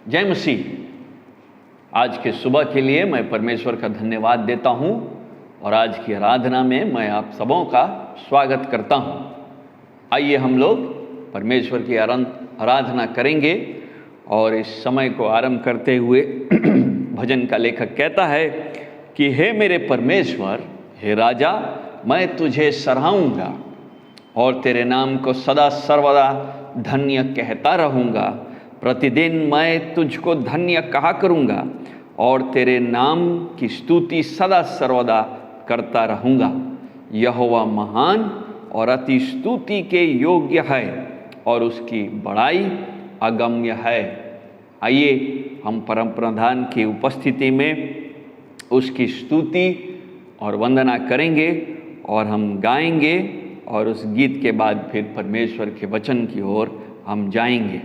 जय मसीह। आज के सुबह के लिए मैं परमेश्वर का धन्यवाद देता हूं और आज की आराधना में मैं आप सबों का स्वागत करता हूं। आइए हम लोग परमेश्वर की आराधना करेंगे और इस समय को आरंभ करते हुए भजन का लेखक कहता है कि हे मेरे परमेश्वर, हे राजा, मैं तुझे सराहूँगा और तेरे नाम को सदा सर्वदा धन्य कहता रहूँगा। प्रतिदिन मैं तुझको धन्य कहा करूँगा और तेरे नाम की स्तुति सदा सर्वदा करता रहूँगा। यहोवा महान और अति स्तुति के योग्य है और उसकी बड़ाई अगम्य है। आइए हम परम प्रधान की उपस्थिति में उसकी स्तुति और वंदना करेंगे और हम गाएंगे और उस गीत के बाद फिर परमेश्वर के वचन की ओर हम जाएंगे।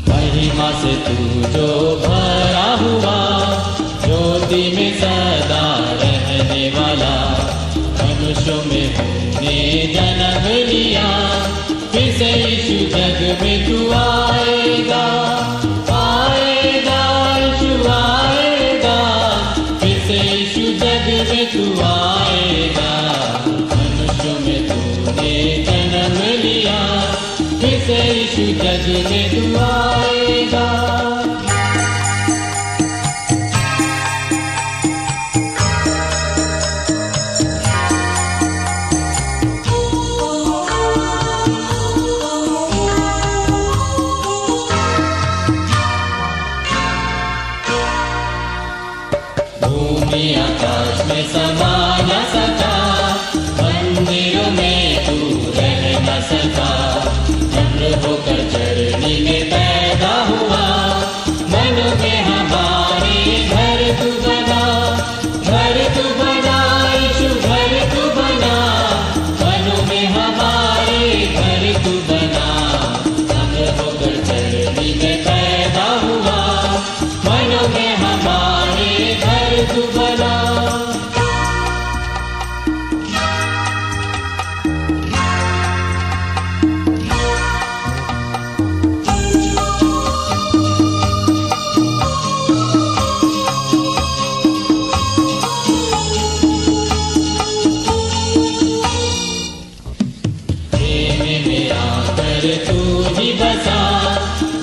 महिमा से तू जो भरा हुआ, ज्योति में सदा रहने वाला, मनुष्यों में तूने जन्म लिया, फिर से यीशु जग में तू आएगा, आएगा यीशु आएगा, फिर से यीशु जग में तू आएगा। मनुष्यों में तूने जन्म लिया, फिर से यीशु जग में तू आएगा। भूमि आकाश में समा न सका, मंदिरों में तू रह न सका, चंद्र होकर चरनी में पैदा हुआ, मन में हमारे घर तू बना, घर तू बना यीशु घर तू बना, मन में हमारे घर तू बना, चंद्र होकर चरनी में पैदा हुआ, मन में हमारे घर तू बना। तू ही बसा,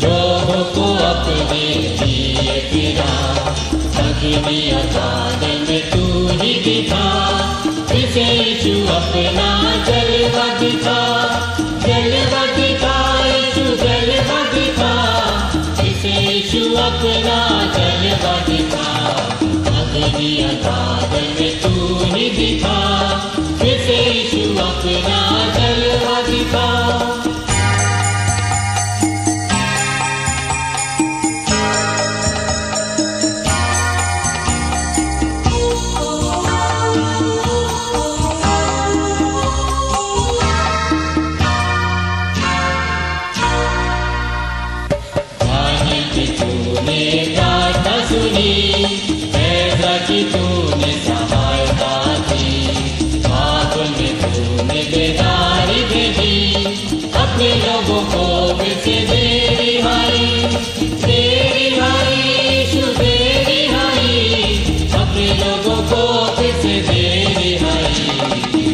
लोगों को अपने लिए फिरा, अग्नि अगाध में तू ही दिखा, इसे यीशु अपना जलवा दिखा, जलवा दिखा यीशु जलवा दिखा, इसे यीशु अपना जलवा दिखा, अग्नि अगाध में तू ही दिखा, इसे यीशु अपना जलवा दिखा। तूने सहायता दी, बादल में तूने बेदारी भेजी, अपने लोगों को फिर से दे रिहाई, दे रिहाई यीशु दे रिहाई, अपने लोगों को फिर से दे रिहाई,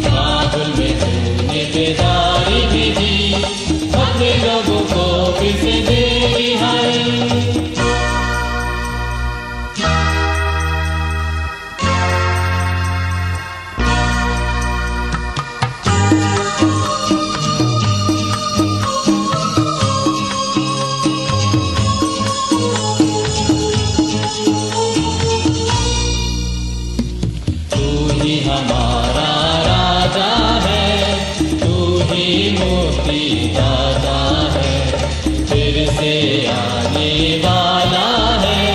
बादल में तूने बेदारी भेजी, अपने लोगों को फिर से दे रिहाई। हमारा राजा है, तू ही मुक्ति दाता है, फिर से आने वाला है,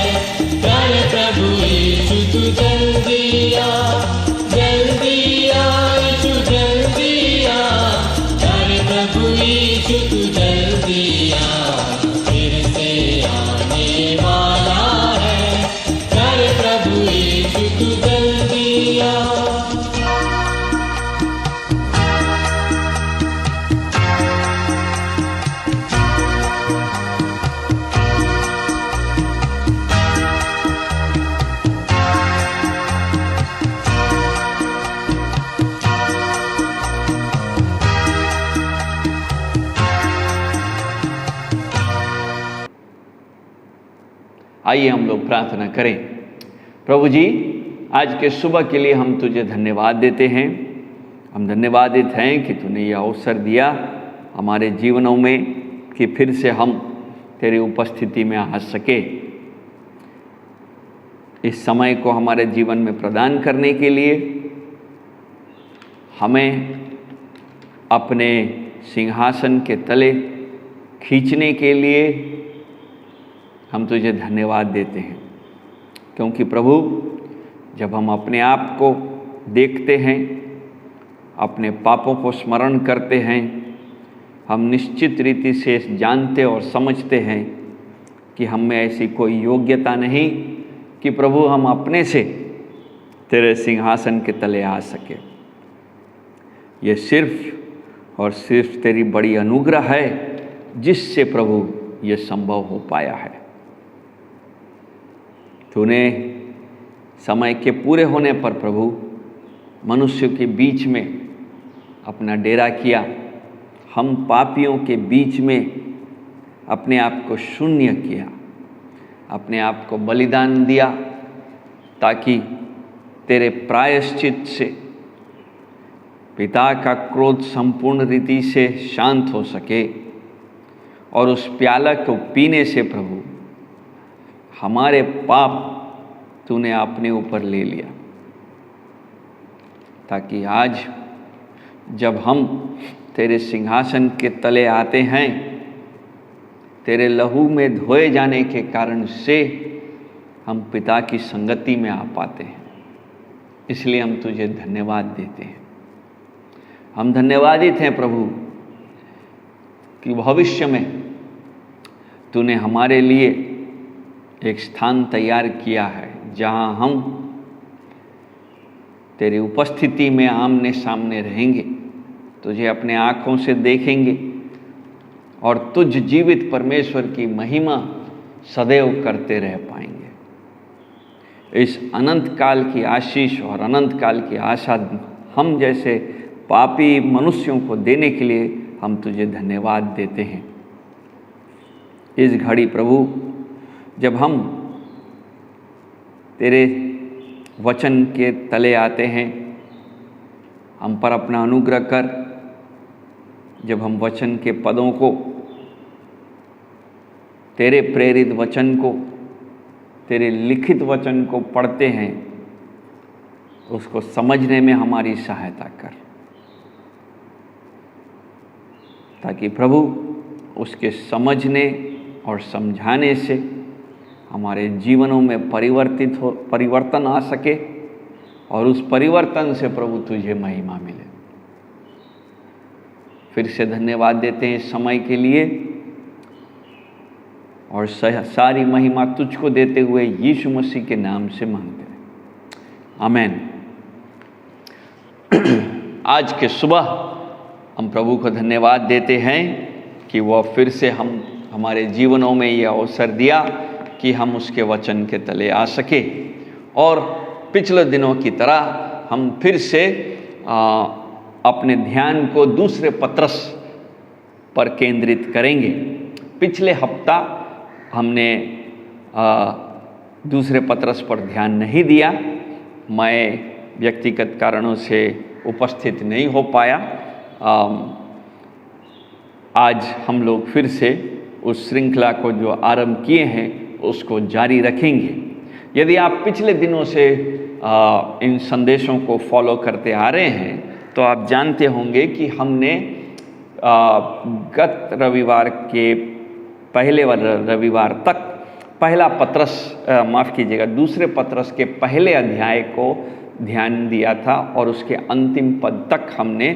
प्यारे प्रभु यीशु तू जल्दी आ, जल्दी आ यीशु जल्दी आ, आइए हम लोग प्रार्थना करें। प्रभु जी, आज के सुबह के लिए हम तुझे धन्यवाद देते हैं। हम धन्यवादित हैं कि तूने यह अवसर दिया हमारे जीवनों में कि फिर से हम तेरी उपस्थिति में आ सके। इस समय को हमारे जीवन में प्रदान करने के लिए हमें अपने सिंहासन के तले खींचने के लिए हम तुझे धन्यवाद देते हैं, क्योंकि प्रभु जब हम अपने आप को देखते हैं, अपने पापों को स्मरण करते हैं, हम निश्चित रीति से जानते और समझते हैं कि हम में ऐसी कोई योग्यता नहीं कि प्रभु हम अपने से तेरे सिंहासन के तले आ सके। ये सिर्फ और सिर्फ तेरी बड़ी अनुग्रह है जिससे प्रभु ये संभव हो पाया है। तूने समय के पूरे होने पर प्रभु मनुष्य के बीच में अपना डेरा किया। हम पापियों के बीच में अपने आप को शून्य किया, अपने आप को बलिदान दिया, ताकि तेरे प्रायश्चित से पिता का क्रोध संपूर्ण रीति से शांत हो सके और उस प्याला को पीने से प्रभु हमारे पाप तूने अपने ऊपर ले लिया, ताकि आज जब हम तेरे सिंहासन के तले आते हैं, तेरे लहू में धोए जाने के कारण से हम पिता की संगति में आ पाते हैं। इसलिए हम तुझे धन्यवाद देते हैं। हम धन्यवादित हैं प्रभु कि भविष्य में तूने हमारे लिए एक स्थान तैयार किया है, जहां हम तेरी उपस्थिति में आमने सामने रहेंगे, तुझे अपने आँखों से देखेंगे और तुझ जीवित परमेश्वर की महिमा सदैव करते रह पाएंगे। इस अनंत काल की आशीष और अनंत काल की आशा हम जैसे पापी मनुष्यों को देने के लिए हम तुझे धन्यवाद देते हैं। इस घड़ी प्रभु जब हम तेरे वचन के तले आते हैं, हम पर अपना अनुग्रह कर। जब हम वचन के पदों को, तेरे प्रेरित वचन को, तेरे लिखित वचन को पढ़ते हैं, उसको समझने में हमारी सहायता कर, ताकि प्रभु उसके समझने और समझाने से हमारे जीवनों में परिवर्तन आ सके और उस परिवर्तन से प्रभु तुझे महिमा मिले। फिर से धन्यवाद देते हैं इस समय के लिए और सारी महिमा तुझको देते हुए यीशु मसीह के नाम से मांगते हैं, आमीन। आज के सुबह हम प्रभु को धन्यवाद देते हैं कि वह फिर से हमारे जीवनों में यह अवसर दिया कि हम उसके वचन के तले आ सके और पिछले दिनों की तरह हम फिर से अपने ध्यान को दूसरे पत्रस पर केंद्रित करेंगे। पिछले हफ्ता हमने दूसरे पत्रस पर ध्यान नहीं दिया, मैं व्यक्तिगत कारणों से उपस्थित नहीं हो पाया। आज हम लोग फिर से उस श्रृंखला को जो आरंभ किए हैं उसको जारी रखेंगे। यदि आप पिछले दिनों से इन संदेशों को फॉलो करते आ रहे हैं तो आप जानते होंगे कि हमने गत रविवार के पहले रविवार तक दूसरे पत्रस के पहले अध्याय को ध्यान दिया था और उसके अंतिम पद तक हमने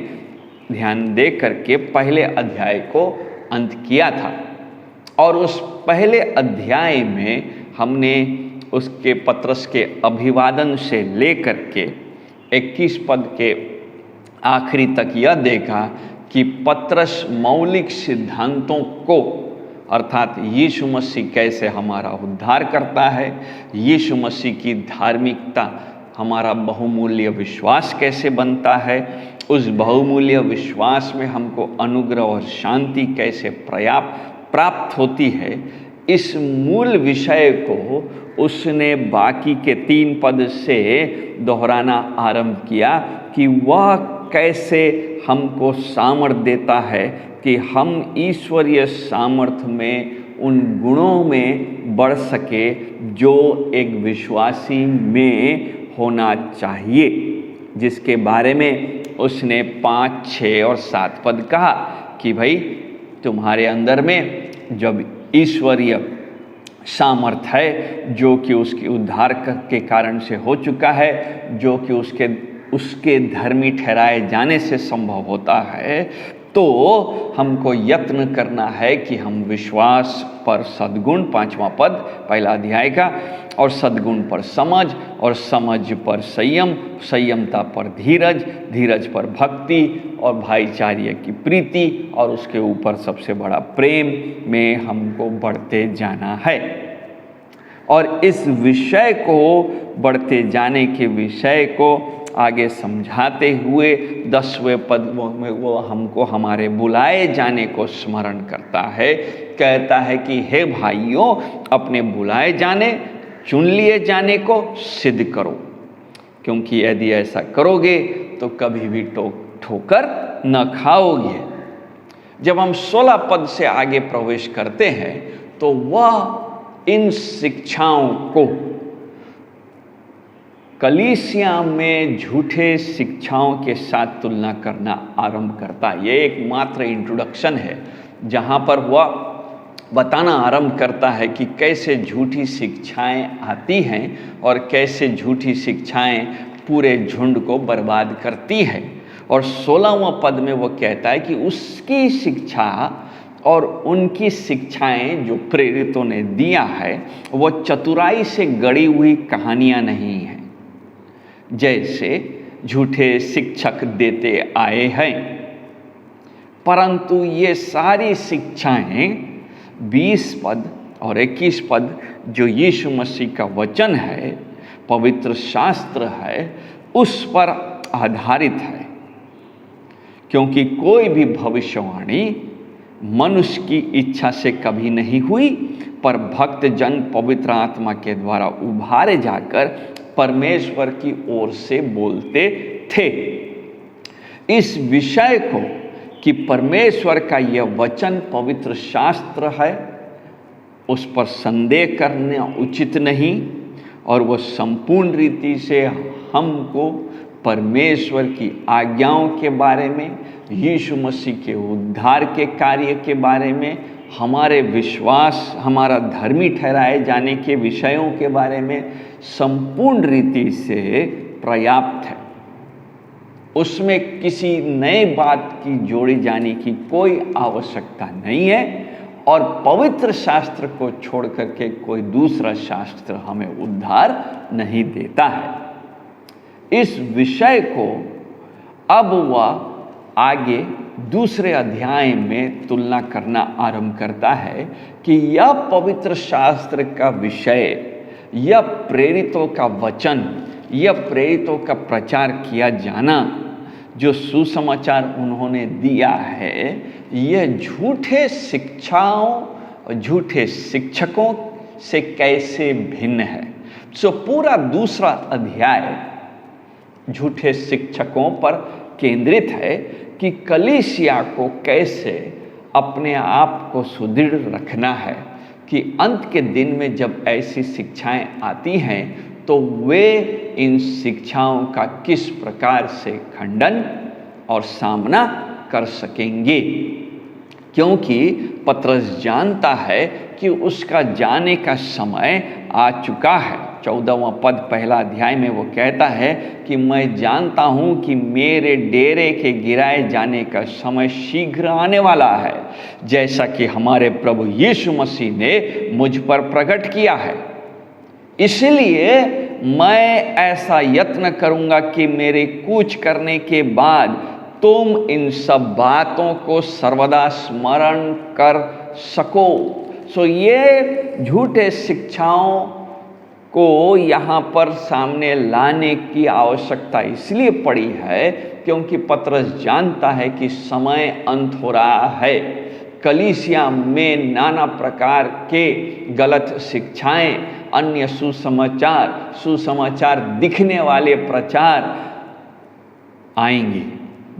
ध्यान दे करके पहले अध्याय को अंत किया था। और उस पहले अध्याय में हमने उसके पत्रस के अभिवादन से लेकर के 21 पद के आखिरी तक यह देखा कि पत्रस मौलिक सिद्धांतों को, अर्थात यीशु मसीह कैसे हमारा उद्धार करता है, यीशु मसीह की धार्मिकता हमारा बहुमूल्य विश्वास कैसे बनता है, उस बहुमूल्य विश्वास में हमको अनुग्रह और शांति कैसे प्राप्त होती है, इस मूल विषय को उसने बाकी के 3 पद से दोहराना आरंभ किया कि वह कैसे हमको सामर्थ्य देता है कि हम ईश्वरीय सामर्थ्य में उन गुणों में बढ़ सके जो एक विश्वासी में होना चाहिए, जिसके बारे में उसने 5, 6 और 7 पद कहा कि भाई तुम्हारे अंदर में जब ईश्वरीय सामर्थ्य है जो कि उसके उद्धार के कारण से हो चुका है, जो कि उसके धर्मी ठहराए जाने से संभव होता है, तो हमको यत्न करना है कि हम विश्वास पर सद्गुण, 5वां पद 1 अध्याय का, और सद्गुण पर समझ, और समझ पर संयम, संयमता पर धीरज, धीरज पर भक्ति, और भाईचारे की प्रीति, और उसके ऊपर सबसे बड़ा प्रेम में हमको बढ़ते जाना है। और इस विषय को, बढ़ते जाने के विषय को आगे समझाते हुए 10वें पद में वो हमको हमारे बुलाए जाने को स्मरण करता है। कहता है कि हे भाइयों, अपने बुलाए जाने, चुन लिए जाने को सिद्ध करो, क्योंकि यदि ऐसा करोगे तो कभी भी ठोकर न खाओगे। जब हम 16 पद से आगे प्रवेश करते हैं तो वह इन शिक्षाओं को कलीसिया में झूठे शिक्षाओं के साथ तुलना करना आरंभ करता है। ये एकमात्र इंट्रोडक्शन है जहाँ पर वह बताना आरंभ करता है कि कैसे झूठी शिक्षाएं आती हैं और कैसे झूठी शिक्षाएं पूरे झुंड को बर्बाद करती है। और 16वां पद में वो कहता है कि उसकी शिक्षा और उनकी शिक्षाएं जो प्रेरितों ने दिया है वो चतुराई से गढ़ी हुई कहानियां नहीं हैं, जैसे झूठे शिक्षक देते आए हैं, परंतु ये सारी शिक्षाएं 20 पद और 21 पद जो यीशु मसीह का वचन है, पवित्र शास्त्र है, उस पर आधारित है। क्योंकि कोई भी भविष्यवाणी मनुष्य की इच्छा से कभी नहीं हुई, पर भक्त जन पवित्र आत्मा के द्वारा उभारे जाकर परमेश्वर की ओर से बोलते थे। इस विषय को कि परमेश्वर का यह वचन पवित्र शास्त्र है, उस पर संदेह करना उचित नहीं, और वह संपूर्ण रीति से हमको परमेश्वर की आज्ञाओं के बारे में, यीशु मसीह के उद्धार के कार्य के बारे में, हमारे विश्वास, हमारा धर्मी ठहराए जाने के विषयों के बारे में संपूर्ण रीति से पर्याप्त है। उसमें किसी नए बात की जोड़ी जाने की कोई आवश्यकता नहीं है, और पवित्र शास्त्र को छोड़ करके कोई दूसरा शास्त्र हमें उद्धार नहीं देता है। इस विषय को अब वह आगे दूसरे अध्याय में तुलना करना आरंभ करता है कि यह पवित्र शास्त्र का विषय, यह प्रेरितों का वचन, यह प्रेरितों का प्रचार किया जाना, जो सुसमाचार उन्होंने दिया है, यह झूठे शिक्षाओं और झूठे शिक्षकों से कैसे भिन्न है। पूरा दूसरा अध्याय झूठे शिक्षकों पर केंद्रित है कि कलीसिया को कैसे अपने आप को सुदृढ़ रखना है, कि अंत के दिन में जब ऐसी शिक्षाएं आती हैं तो वे इन शिक्षाओं का किस प्रकार से खंडन और सामना कर सकेंगे। क्योंकि पतरस जानता है कि उसका जाने का समय आ चुका है। 14वां पद पहला अध्याय में वो कहता है कि मैं जानता हूँ कि मेरे डेरे के गिराए जाने का समय शीघ्र आने वाला है, जैसा कि हमारे प्रभु यीशु मसीह ने मुझ पर प्रकट किया है। इसलिए मैं ऐसा यत्न करूँगा कि मेरे कूच करने के बाद तुम इन सब बातों को सर्वदा स्मरण कर सको। ये झूठे शिक्षाओं को यहाँ पर सामने लाने की आवश्यकता इसलिए पड़ी है क्योंकि पतरस जानता है कि समय अंत हो रहा है, कलीसिया में नाना प्रकार के गलत शिक्षाएं, अन्य सुसमाचार दिखने वाले प्रचार आएंगे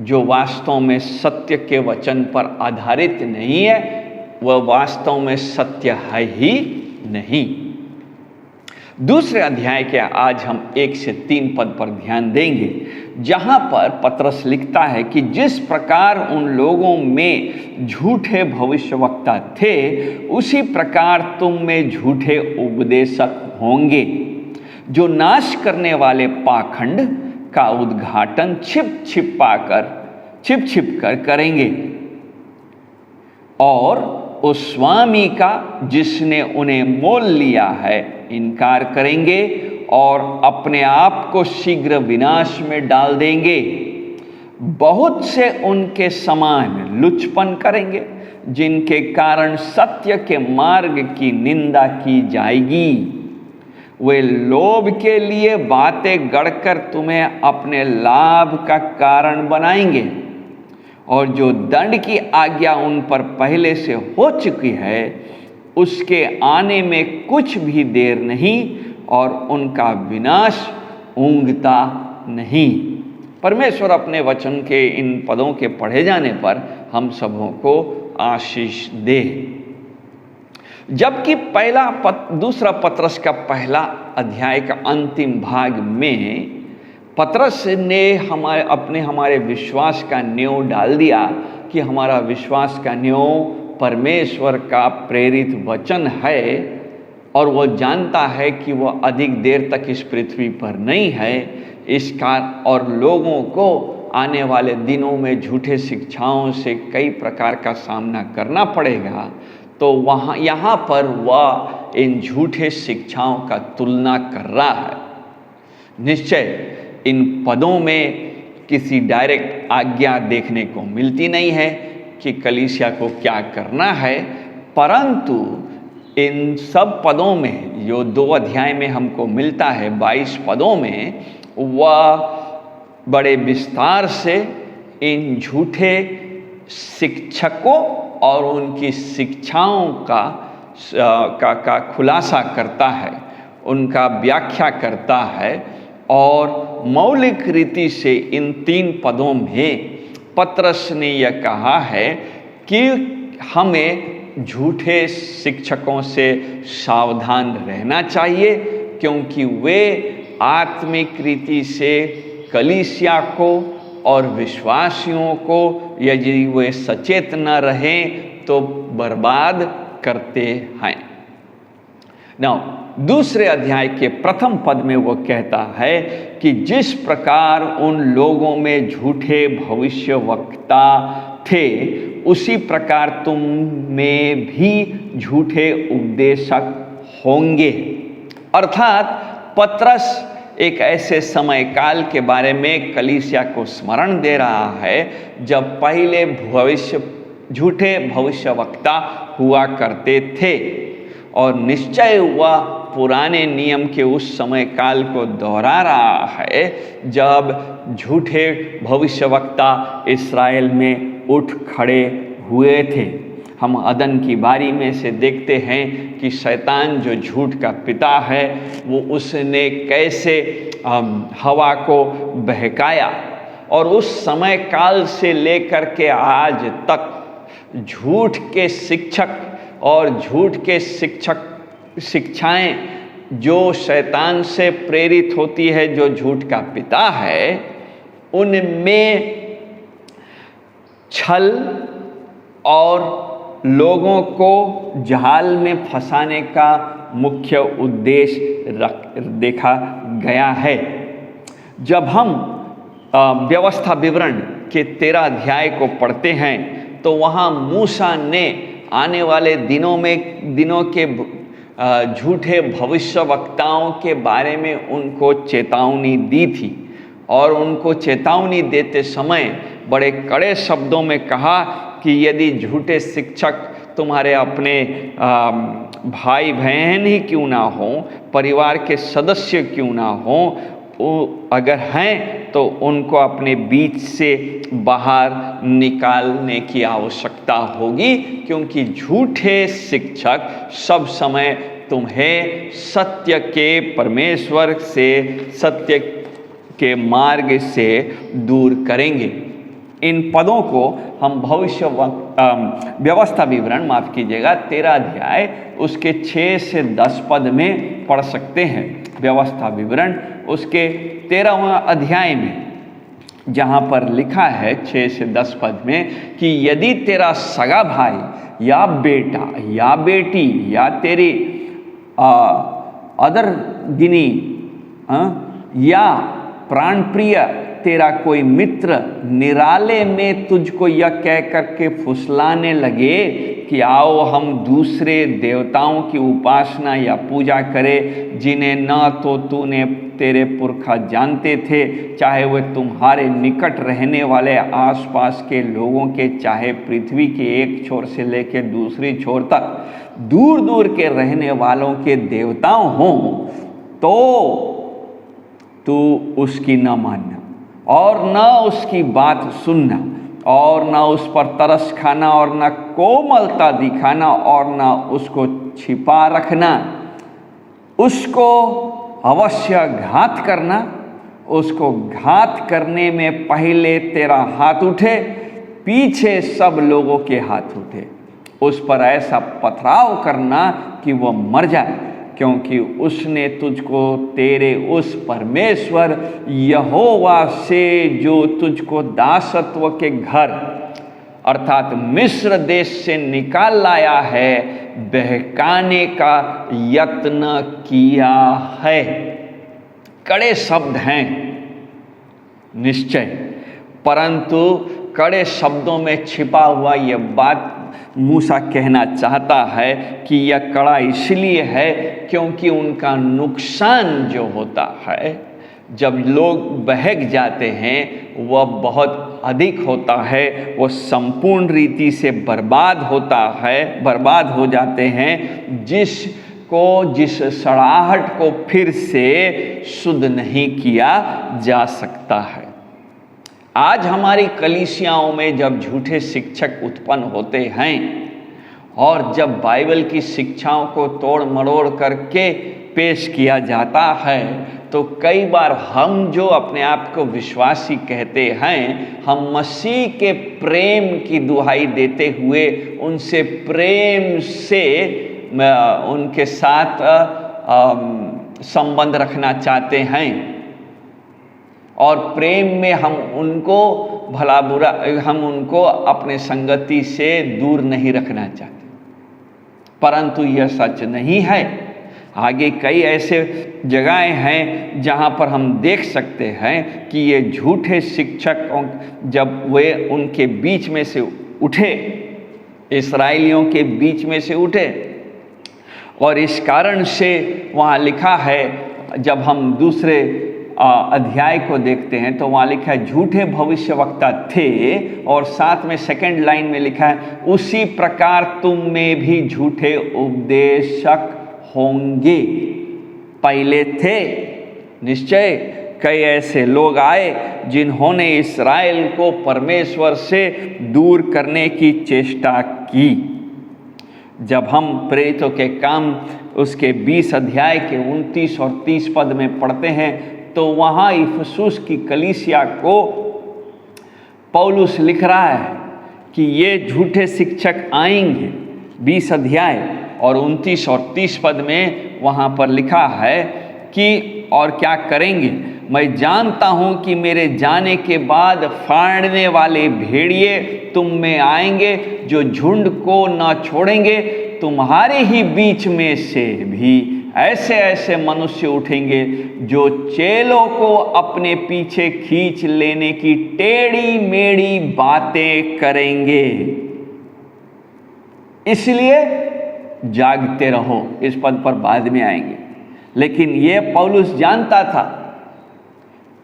जो वास्तव में सत्य के वचन पर आधारित नहीं है, वह वास्तव में सत्य है ही नहीं। दूसरे अध्याय के आज हम 1 से 3 पद पर ध्यान देंगे, जहां पर पतरस लिखता है कि जिस प्रकार उन लोगों में झूठे भविष्यवक्ता थे, उसी प्रकार तुम में झूठे उपदेशक होंगे, जो नाश करने वाले पाखंड का उद्घाटन छिप छिप कर करेंगे और उस स्वामी का जिसने उन्हें मोल लिया है इनकार करेंगे और अपने आप को शीघ्र विनाश में डाल देंगे। बहुत से उनके समान लुचपन करेंगे, जिनके कारण सत्य के मार्ग की निंदा की जाएगी। वे लोभ के लिए बातें गढ़कर तुम्हें अपने लाभ का कारण बनाएंगे, और जो दंड की आज्ञा उन पर पहले से हो चुकी है, उसके आने में कुछ भी देर नहीं और उनका विनाश ऊँघता नहीं। परमेश्वर अपने वचन के इन पदों के पढ़े जाने पर हम सबों को आशीष दे। जबकि दूसरा पतरस का पहला अध्याय का अंतिम भाग में पतरस ने हमारे विश्वास का न्यों डाल दिया कि हमारा विश्वास का न्यों परमेश्वर का प्रेरित वचन है, और वो जानता है कि वह अधिक देर तक इस पृथ्वी पर नहीं है, इसका और लोगों को आने वाले दिनों में झूठे शिक्षाओं से कई प्रकार का सामना करना पड़ेगा। तो यहाँ पर वह इन झूठे शिक्षाओं का तुलना कर रहा है। निश्चय इन पदों में किसी डायरेक्ट आज्ञा देखने को मिलती नहीं है कि कलीसिया को क्या करना है, परंतु इन सब पदों में जो 2 अध्याय में हमको मिलता है, 22 पदों में, वह बड़े विस्तार से इन झूठे शिक्षकों और उनकी शिक्षाओं का खुलासा करता है, उनका व्याख्या करता है। और मौलिक रीति से इन 3 पदों में पतरस ने यह कहा है कि हमें झूठे शिक्षकों से सावधान रहना चाहिए, क्योंकि वे आत्मिक रीति से कलीसिया को और विश्वासियों को यदि वे सचेत न रहें तो बर्बाद करते हैं। दूसरे अध्याय के प्रथम पद में वो कहता है कि जिस प्रकार उन लोगों में झूठे भविष्यवक्ता थे, उसी प्रकार तुम में भी झूठे उपदेशक होंगे। अर्थात पतरस एक ऐसे समय काल के बारे में कलीसिया को स्मरण दे रहा है जब पहले झूठे भविष्यवक्ता हुआ करते थे, और निश्चय वह पुराने नियम के उस समय काल को दोहरा रहा है जब झूठे भविष्यवक्ता इस्राएल में उठ खड़े हुए थे। हम अदन की बारी में से देखते हैं कि शैतान जो झूठ का पिता है, वो उसने कैसे हवा को बहकाया, और उस समय काल से लेकर के आज तक झूठ के शिक्षक और झूठ के शिक्षाएं जो शैतान से प्रेरित होती है, जो झूठ का पिता है, उनमें छल और लोगों को जाल में फंसाने का मुख्य उद्देश्य देखा गया है। जब हम व्यवस्था विवरण के 13 अध्याय को पढ़ते हैं तो वहाँ मूसा ने आने वाले दिनों के झूठे भविष्यवक्ताओं के बारे में उनको चेतावनी दी थी, और उनको चेतावनी देते समय बड़े कड़े शब्दों में कहा कि यदि झूठे शिक्षक तुम्हारे अपने भाई बहन ही क्यों ना हो, परिवार के सदस्य क्यों ना हो, अगर हैं तो उनको अपने बीच से बाहर निकालने की आवश्यकता होगी, क्योंकि झूठे शिक्षक सब समय तुम्हें सत्य के परमेश्वर से, सत्य के मार्ग से दूर करेंगे। इन पदों को हम भविष्य व्यवस्था विवरण, माफ कीजिएगा, 13 अध्याय उसके 6 से 10 पद में पढ़ सकते हैं। व्यवस्था विवरण उसके 13वां अध्याय में, जहाँ पर लिखा है 6 से 10 पद में कि यदि तेरा सगा भाई या बेटा या बेटी या तेरी अदर गिनी या प्राणप्रिय तेरा कोई मित्र निराले में तुझको यह कह करके फुसलाने लगे कि आओ हम दूसरे देवताओं की उपासना या पूजा करें, जिन्हें न तो तूने तेरे पुरखा जानते थे, चाहे वे तुम्हारे निकट रहने वाले आसपास के लोगों के, चाहे पृथ्वी के एक छोर से लेकर दूसरी छोर तक दूर दूर के रहने वालों के देवताओं हों, तो तू उसकी न मानना और न उसकी बात सुनना और न उस पर तरस खाना और न कोमलता दिखाना और न उसको छिपा रखना। उसको अवश्य घात करना, उसको घात करने में पहले तेरा हाथ उठे, पीछे सब लोगों के हाथ उठे। उस पर ऐसा पथराव करना कि वह मर जाए, क्योंकि उसने तुझको तेरे उस परमेश्वर यहोवा से, जो तुझको दासत्व के घर अर्थात मिस्र देश से निकाल लाया है, बहकाने का यत्न किया है। कड़े शब्द हैं निश्चय, परंतु कड़े शब्दों में छिपा हुआ यह बात मूसा कहना चाहता है कि यह कड़ा इसलिए है क्योंकि उनका नुकसान जो होता है, जब लोग बहक जाते हैं, वह बहुत अधिक होता है, वह संपूर्ण रीति से बर्बाद होता है, बर्बाद हो जाते हैं, जिस सड़ाहट को फिर से शुद्ध नहीं किया जा सकता है। आज हमारी कलीसियाओं में जब झूठे शिक्षक उत्पन्न होते हैं और जब बाइबल की शिक्षाओं को तोड़ मरोड़ करके पेश किया जाता है, तो कई बार हम जो अपने आप को विश्वासी कहते हैं, हम मसीह के प्रेम की दुहाई देते हुए उनसे प्रेम से उनके साथ संबंध रखना चाहते हैं और प्रेम में हम उनको भला बुरा, हम उनको अपने संगति से दूर नहीं रखना चाहते, परंतु यह सच नहीं है। आगे कई ऐसे जगहें हैं जहाँ पर हम देख सकते हैं कि ये झूठे शिक्षक जब वे उनके बीच में से उठे, इस्राएलियों के बीच में से उठे, और इस कारण से वहाँ लिखा है, जब हम दूसरे अध्याय को देखते हैं तो वहाँ लिखा है झूठे भविष्यवक्ता थे, और साथ में सेकंड लाइन में लिखा है उसी प्रकार तुम में भी झूठे उपदेशक होंगे। पहले थे निश्चय कई ऐसे लोग आए जिन्होंने इस्राएल को परमेश्वर से दूर करने की चेष्टा की। जब हम प्रेरितों के काम उसके 20 अध्याय के 29 और 30 पद में पढ़ते हैं, तो वहाँ इफिसुस की कलीसिया को पौलुस लिख रहा है कि ये झूठे शिक्षक आएंगे। 20 अध्याय और 29 और 30 पद में वहाँ पर लिखा है कि और क्या करेंगे, मैं जानता हूँ कि मेरे जाने के बाद फाड़ने वाले भेड़िए तुम में आएंगे, जो झुंड को न छोड़ेंगे। तुम्हारे ही बीच में से भी ऐसे ऐसे मनुष्य उठेंगे जो चेलों को अपने पीछे खींच लेने की टेढ़ी मेढ़ी बातें करेंगे। इसलिए जागते रहो। इस पद पर बाद में आएंगे, लेकिन ये पौलुस जानता था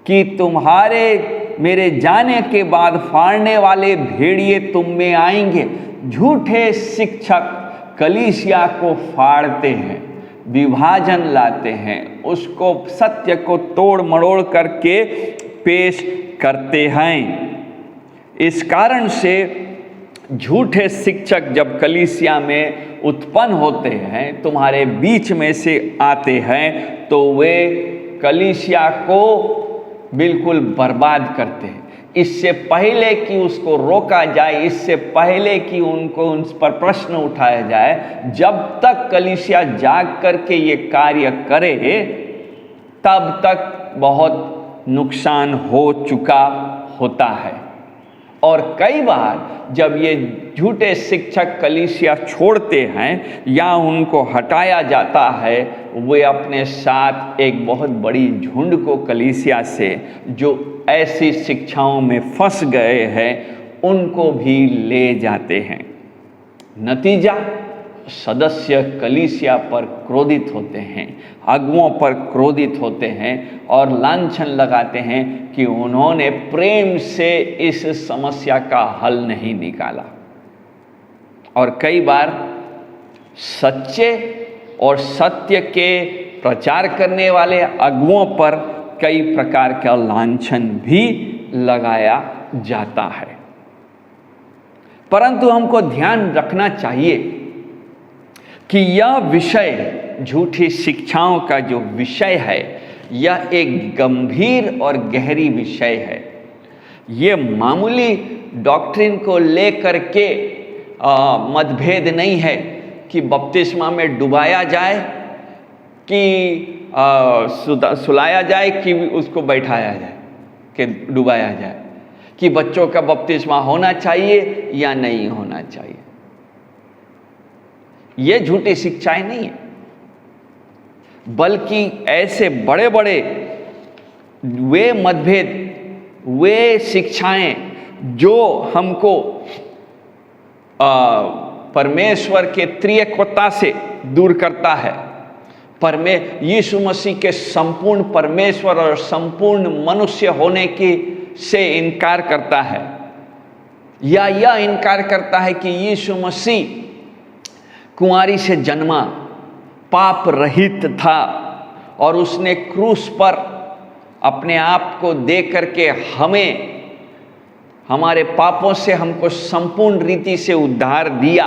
कि तुम्हारे मेरे जाने के बाद फाड़ने वाले भेड़िए तुम में आएंगे। झूठे शिक्षक कलीसिया को फाड़ते हैं, विभाजन लाते हैं, उसको सत्य को तोड़ मरोड़ करके पेश करते हैं। इस कारण से झूठे शिक्षक जब कलीसिया में उत्पन्न होते हैं, तुम्हारे बीच में से आते हैं, तो वे कलीसिया को बिल्कुल बर्बाद करते हैं। इससे पहले कि उसको रोका जाए, इससे पहले कि उनको उन पर प्रश्न उठाया जाए, जब तक कलीसिया जाग करके ये कार्य करे, तब तक बहुत नुकसान हो चुका होता है। और कई बार जब ये झूठे शिक्षक कलीसिया छोड़ते हैं या उनको हटाया जाता है, वे अपने साथ एक बहुत बड़ी झुंड को कलीसिया से जो ऐसी शिक्षाओं में फंस गए हैं उनको भी ले जाते हैं। नतीजा, सदस्य कलीसिया पर क्रोधित होते हैं, अगुओं पर क्रोधित होते हैं और लांछन लगाते हैं कि उन्होंने प्रेम से इस समस्या का हल नहीं निकाला। और कई बार सच्चे और सत्य के प्रचार करने वाले अगुओं पर कई प्रकार का लांछन भी लगाया जाता है। परंतु हमको ध्यान रखना चाहिए कि यह विषय, झूठी शिक्षाओं का जो विषय है, यह एक गंभीर और गहरी विषय है। ये मामूली डॉक्ट्रिन को लेकर के मतभेद नहीं है कि बपतिस्मा में डुबाया जाए कि सुलाया जाए कि उसको बैठाया जाए कि डुबाया जाए, कि बच्चों का बपतिस्मा होना चाहिए या नहीं होना चाहिए। ये झूठी शिक्षाएं नहीं है, बल्कि ऐसे बड़े बड़े वे मतभेद, वे शिक्षाएं जो हमको परमेश्वर के त्रिएकता से दूर करता है, यीशु मसीह के संपूर्ण परमेश्वर और संपूर्ण मनुष्य होने की से इनकार करता है, या यह इनकार करता है कि यीशु मसीह कुंवारी से जन्मा, पाप रहित था और उसने क्रूस पर अपने आप को दे करके हमें, हमारे पापों से हमको संपूर्ण रीति से उद्धार दिया,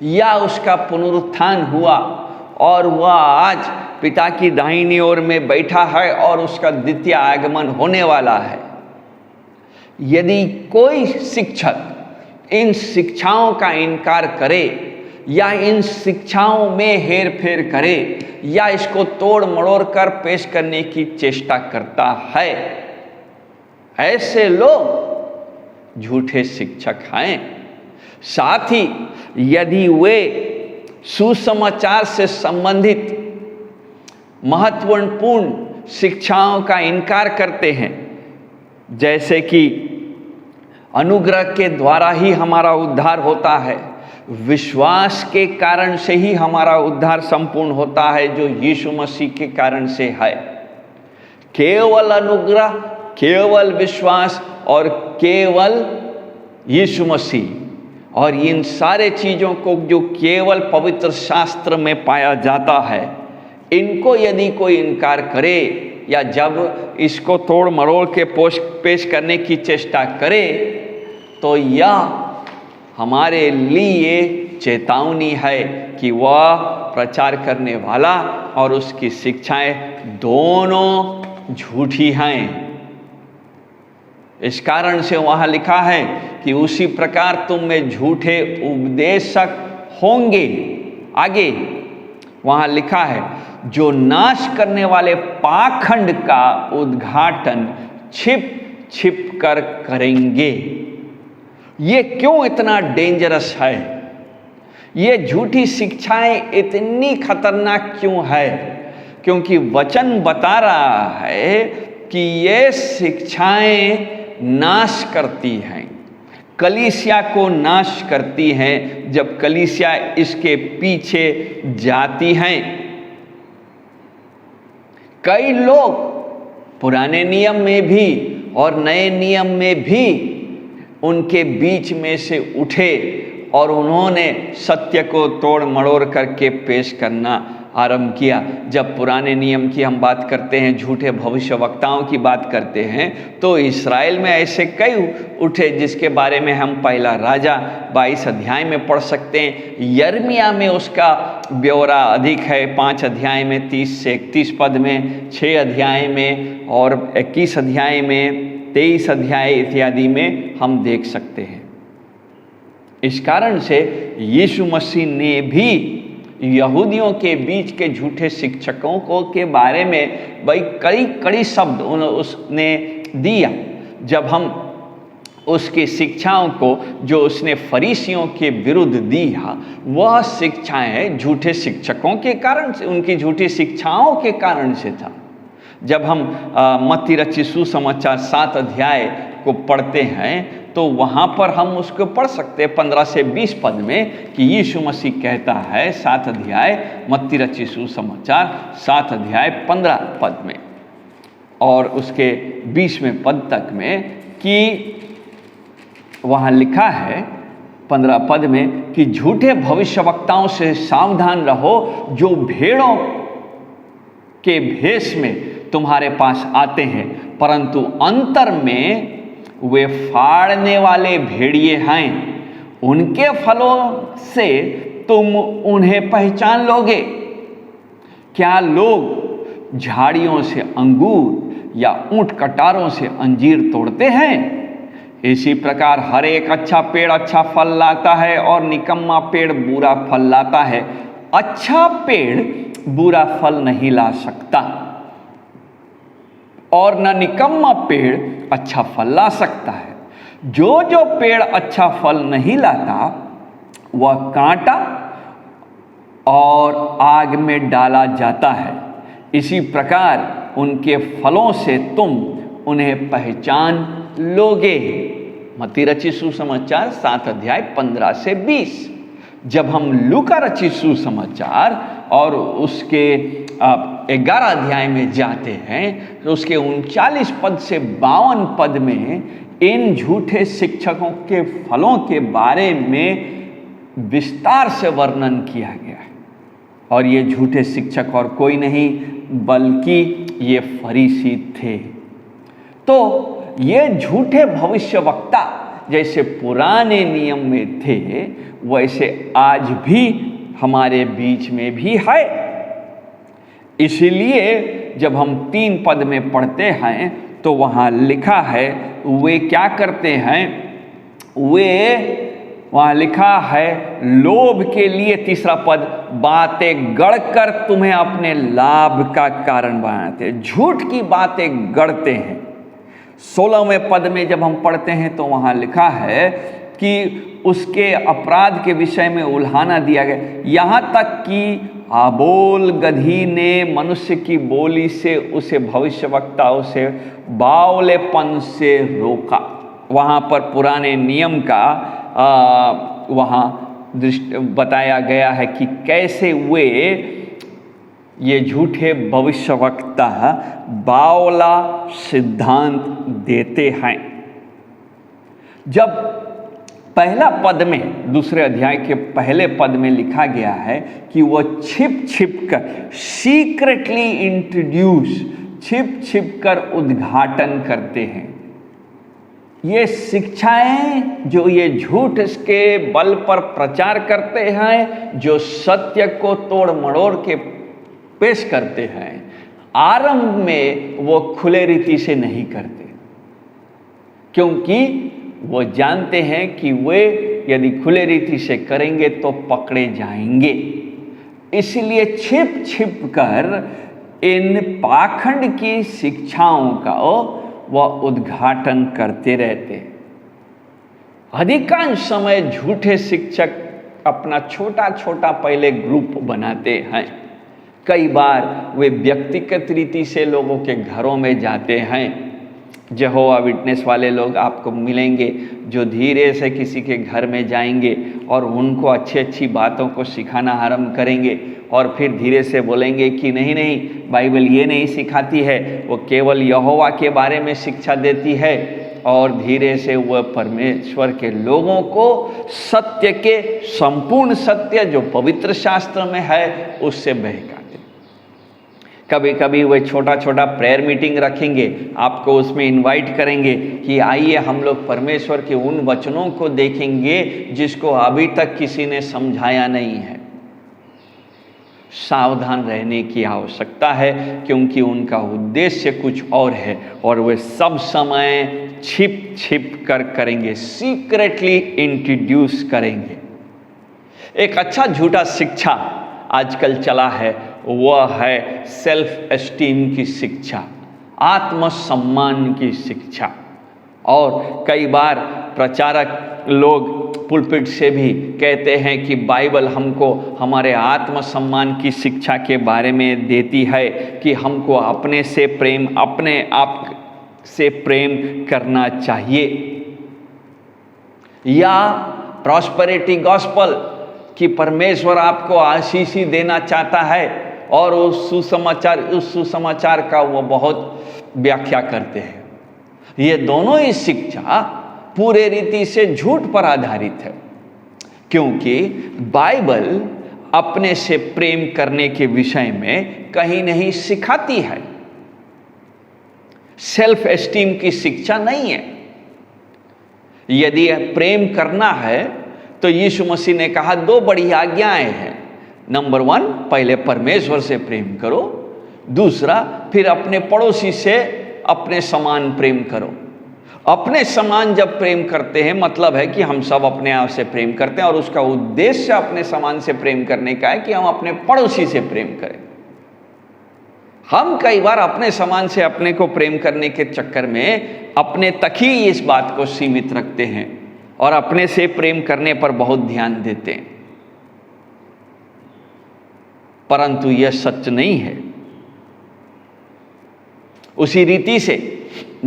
या उसका पुनरुत्थान हुआ और वह आज पिता की दाहिनी ओर में बैठा है और उसका द्वितीय आगमन होने वाला है। यदि कोई शिक्षक इन शिक्षाओं का इनकार करे या इन शिक्षाओं में हेर फेर करे या इसको तोड़ मड़ोड़ कर पेश करने की चेष्टा करता है, ऐसे लोग झूठे शिक्षक हैं। साथ ही यदि वे सुसमाचार से संबंधित महत्वपूर्ण शिक्षाओं का इनकार करते हैं, जैसे कि अनुग्रह के द्वारा ही हमारा उद्धार होता है, विश्वास के कारण से ही हमारा उद्धार संपूर्ण होता है जो यीशु मसीह के कारण से है, केवल अनुग्रह, केवल विश्वास और केवल यीशु मसीह, और इन सारे चीज़ों को जो केवल पवित्र शास्त्र में पाया जाता है, इनको यदि कोई इनकार करे या जब इसको तोड़ मरोड़ के पेश करने की चेष्टा करे, तो यह हमारे लिए चेतावनी है कि वह प्रचार करने वाला और उसकी शिक्षाएं दोनों झूठी हैं। इस कारण से वहाँ लिखा है कि उसी प्रकार तुम में झूठे उपदेशक होंगे। आगे वहाँ लिखा है, जो नाश करने वाले पाखंड का उद्घाटन छिप छिप कर करेंगे। ये क्यों इतना डेंजरस है? ये झूठी शिक्षाएं इतनी खतरनाक क्यों है? क्योंकि वचन बता रहा है कि ये शिक्षाएं नाश करती हैं, कलीसिया को नाश करती हैं जब कलीसिया इसके पीछे जाती हैं। कई लोग पुराने नियम में भी और नए नियम में भी उनके बीच में से उठे और उन्होंने सत्य को तोड़ मड़ोड़ करके पेश करना आरंभ किया। जब पुराने नियम की हम बात करते हैं, झूठे भविष्यवक्ताओं की बात करते हैं, तो इस्राएल में ऐसे कई उठे जिसके बारे में हम पहला राजा 22 अध्याय में पढ़ सकते हैं। यिर्मयाह में उसका ब्यौरा अधिक है, 5 अध्याय में 30 से 31 पद में, 6 अध्याय में और 21 अध्याय में, 23 अध्याय इत्यादि में हम देख सकते हैं। इस कारण से यीशु मसीह ने भी यहूदियों के बीच के झूठे शिक्षकों को के बारे में भाई कड़ी शब्द उसने दिया। जब हम उसकी शिक्षाओं को जो उसने फरीसियों के विरुद्ध दिया, वह शिक्षाएं झूठे शिक्षकों के कारण से, उनकी झूठी शिक्षाओं के कारण से था। जब हम मत्ती रचित सुसमाचार 7 अध्याय को पढ़ते हैं तो वहाँ पर हम उसको पढ़ सकते हैं 15 से 20 पद में कि यीशु मसीह कहता है 7 अध्याय मत्ती रचित सुसमाचार 7 अध्याय 15 पद में और उसके 20वें पद तक में कि वहाँ लिखा है 15 पद में कि झूठे भविष्यवक्ताओं से सावधान रहो, जो भेड़ों के भेष में तुम्हारे पास आते हैं, परंतु अंतर में वे फाड़ने वाले भेड़िए हैं। उनके फलों से तुम उन्हें पहचान लोगे। क्या लोग झाड़ियों से अंगूर या ऊंट कटारों से अंजीर तोड़ते हैं? इसी प्रकार हर एक अच्छा पेड़ अच्छा फल लाता है और निकम्मा पेड़ बुरा फल लाता है। अच्छा पेड़ बुरा फल नहीं ला सकता और न निकम्मा पेड़ अच्छा फल ला सकता है। जो पेड़ अच्छा फल नहीं लाता वह कांटा और आग में डाला जाता है। इसी प्रकार उनके फलों से तुम उन्हें पहचान लोगे। मत्ती रचित सुसमाचार 7 अध्याय 15 से 20। जब हम लूका रचित सुसमाचार और उसके 11 अध्याय में जाते हैं तो उसके 39 पद से 52 पद में इन झूठे शिक्षकों के फलों के बारे में विस्तार से वर्णन किया गया है। और ये झूठे शिक्षक और कोई नहीं बल्कि ये फरीसी थे। तो ये झूठे भविष्यवक्ता जैसे पुराने नियम में थे वैसे आज भी हमारे बीच में भी है। इसलिए जब हम 3 पद में पढ़ते हैं तो वहाँ लिखा है वे क्या करते हैं, वे वहाँ लिखा है लोभ के लिए, 3रा पद, बातें गढ़कर तुम्हें अपने लाभ का कारण बनाते, झूठ की बातें गढ़ते हैं। 16वें पद में जब हम पढ़ते हैं तो वहाँ लिखा है कि उसके अपराध के विषय में उल्हाना दिया गया, यहाँ तक कि आबोल गधी ने मनुष्य की बोली से उसे भविष्यवक्ताओं से बावलेपन से रोका। वहाँ पर पुराने नियम का वहाँ दृष्टि बताया गया है कि कैसे वे ये झूठे भविष्यवक्ता बावला सिद्धांत देते हैं। जब पहला पद में, दूसरे अध्याय के पहले पद में लिखा गया है कि वो छिप छिप कर, सीक्रेटली इंट्रोड्यूस, छिप छिप कर उद्घाटन करते हैं। ये शिक्षाएं जो ये झूठ के बल पर प्रचार करते हैं, जो सत्य को तोड़ मड़ोड़ के पेश करते हैं, आरंभ में वो खुले रीति से नहीं करते, क्योंकि वो जानते हैं कि वे यदि खुले रीति से करेंगे तो पकड़े जाएंगे। इसलिए छिप छिप कर इन पाखंड की शिक्षाओं का वह उद्घाटन करते रहते। अधिकांश समय झूठे शिक्षक अपना छोटा छोटा पहले ग्रुप बनाते हैं। कई बार वे व्यक्तिगत रीति से लोगों के घरों में जाते हैं। यहोवा विटनेस वाले लोग आपको मिलेंगे जो धीरे से किसी के घर में जाएंगे और उनको अच्छी अच्छी बातों को सिखाना आरंभ करेंगे और फिर धीरे से बोलेंगे कि नहीं नहीं, बाइबल ये नहीं सिखाती है, वो केवल यहोवा के बारे में शिक्षा देती है। और धीरे से वह परमेश्वर के लोगों को सत्य के, संपूर्ण सत्य जो पवित्र शास्त्र में है, उससे बहकाते। कभी कभी वे छोटा छोटा प्रेयर मीटिंग रखेंगे, आपको उसमें इनवाइट करेंगे कि आइए हम लोग परमेश्वर के उन वचनों को देखेंगे जिसको अभी तक किसी ने समझाया नहीं है। सावधान रहने की आवश्यकता है, क्योंकि उनका उद्देश्य कुछ और है और वे सब समय छिप छिप कर करेंगे, सीक्रेटली इंट्रोड्यूस करेंगे। एक अच्छा झूठा शिक्षा आजकल चला है, वह है सेल्फ एस्टीम की शिक्षा, आत्मसम्मान की शिक्षा। और कई बार प्रचारक लोग पुलपिट से भी कहते हैं कि बाइबल हमको हमारे आत्मसम्मान की शिक्षा के बारे में देती है कि हमको अपने से प्रेम, अपने आप से प्रेम करना चाहिए। या प्रॉस्पेरिटी गॉस्पल कि परमेश्वर आपको आशीष ही देना चाहता है और उस सुसमाचार का वो बहुत व्याख्या करते हैं। ये दोनों ही शिक्षा पूरे रीति से झूठ पर आधारित है, क्योंकि बाइबल अपने से प्रेम करने के विषय में कहीं नहीं सिखाती है, सेल्फ एस्टीम की शिक्षा नहीं है। यदि प्रेम करना है तो यीशु मसीह ने कहा 2 बड़ी आज्ञाएं हैं। नंबर 1, पहले परमेश्वर से प्रेम करो, दूसरा फिर अपने पड़ोसी से अपने समान प्रेम करो। अपने समान जब प्रेम करते हैं मतलब है कि हम सब अपने आप से प्रेम करते हैं और उसका उद्देश्य अपने समान से प्रेम करने का है कि हम अपने पड़ोसी से प्रेम करें। हम कई बार अपने समान से अपने को प्रेम करने के चक्कर में अपने तक ही इस बात को सीमित रखते हैं और अपने से प्रेम करने पर बहुत ध्यान देते हैं, परंतु यह सच नहीं है। उसी रीति से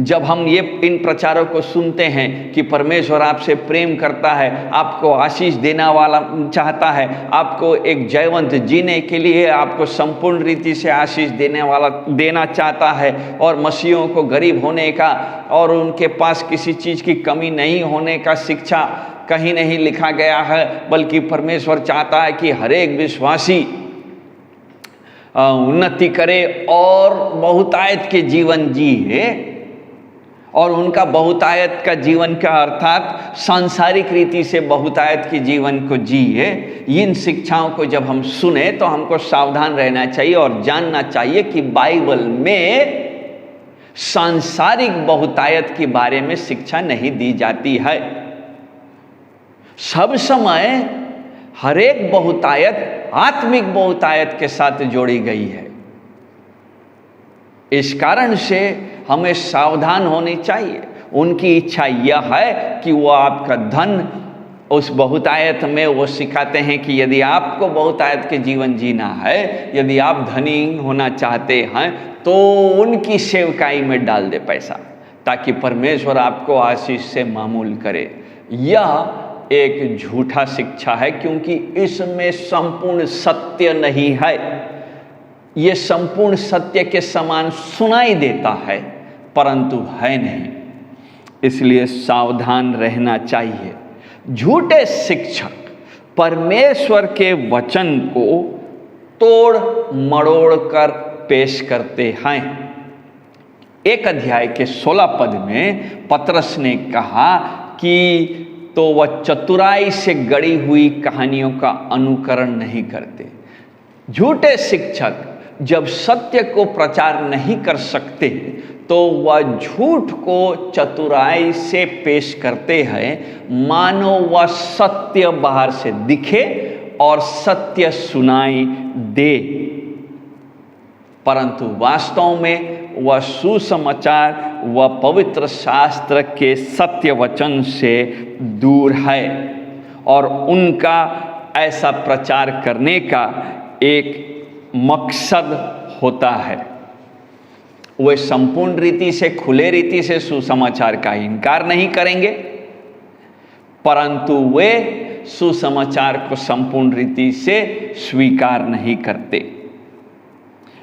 जब हम इन प्रचारों को सुनते हैं कि परमेश्वर आपसे प्रेम करता है, आपको आशीष देना वाला चाहता है, आपको एक जयवंत जीने के लिए आपको संपूर्ण रीति से आशीष देना चाहता है और मसीहों को गरीब होने का और उनके पास किसी चीज़ की कमी नहीं होने का शिक्षा कहीं नहीं लिखा गया है, बल्कि परमेश्वर चाहता है कि हर एक विश्वासी उन्नति करे और बहुतायत के जीवन जिए। और उनका बहुतायत का जीवन का अर्थात सांसारिक रीति से बहुतायत के जीवन को जिए। इन शिक्षाओं को जब हम सुने तो हमको सावधान रहना चाहिए और जानना चाहिए कि बाइबल में सांसारिक बहुतायत के बारे में शिक्षा नहीं दी जाती है। सब समय हर एक बहुतायत आत्मिक बहुतायत के साथ जोड़ी गई है। इस कारण से हमें सावधान होनी चाहिए। उनकी इच्छा यह है कि वो आपका धन उस बहुतायत में वो सिखाते हैं कि यदि आपको बहुतायत के जीवन जीना है, यदि आप धनी होना चाहते हैं तो उनकी सेवकाई में डाल दे पैसा, ताकि परमेश्वर आपको आशीष से मामूल करे। यह एक झूठा शिक्षा है, क्योंकि इसमें संपूर्ण सत्य नहीं है। ये संपूर्ण सत्य के समान सुनाई देता है परंतु है नहीं, इसलिए सावधान रहना चाहिए। झूठे शिक्षक परमेश्वर के वचन को तोड़ मरोड़ कर पेश करते हैं। 1 अध्याय के 16 पद में पतरस ने कहा कि तो वह चतुराई से गढ़ी हुई कहानियों का अनुकरण नहीं करते। झूठे शिक्षक जब सत्य को प्रचार नहीं कर सकते तो वह झूठ को चतुराई से पेश करते हैं, मानो वह सत्य बाहर से दिखे और सत्य सुनाई दे, परंतु वास्तव में वह सुसमाचार व पवित्र शास्त्र के सत्य वचन से दूर है और उनका ऐसा प्रचार करने का एक मकसद होता है। वे संपूर्ण रीति से, खुले रीति से सुसमाचार का इनकार नहीं करेंगे, परंतु वे सुसमाचार को संपूर्ण रीति से स्वीकार नहीं करते।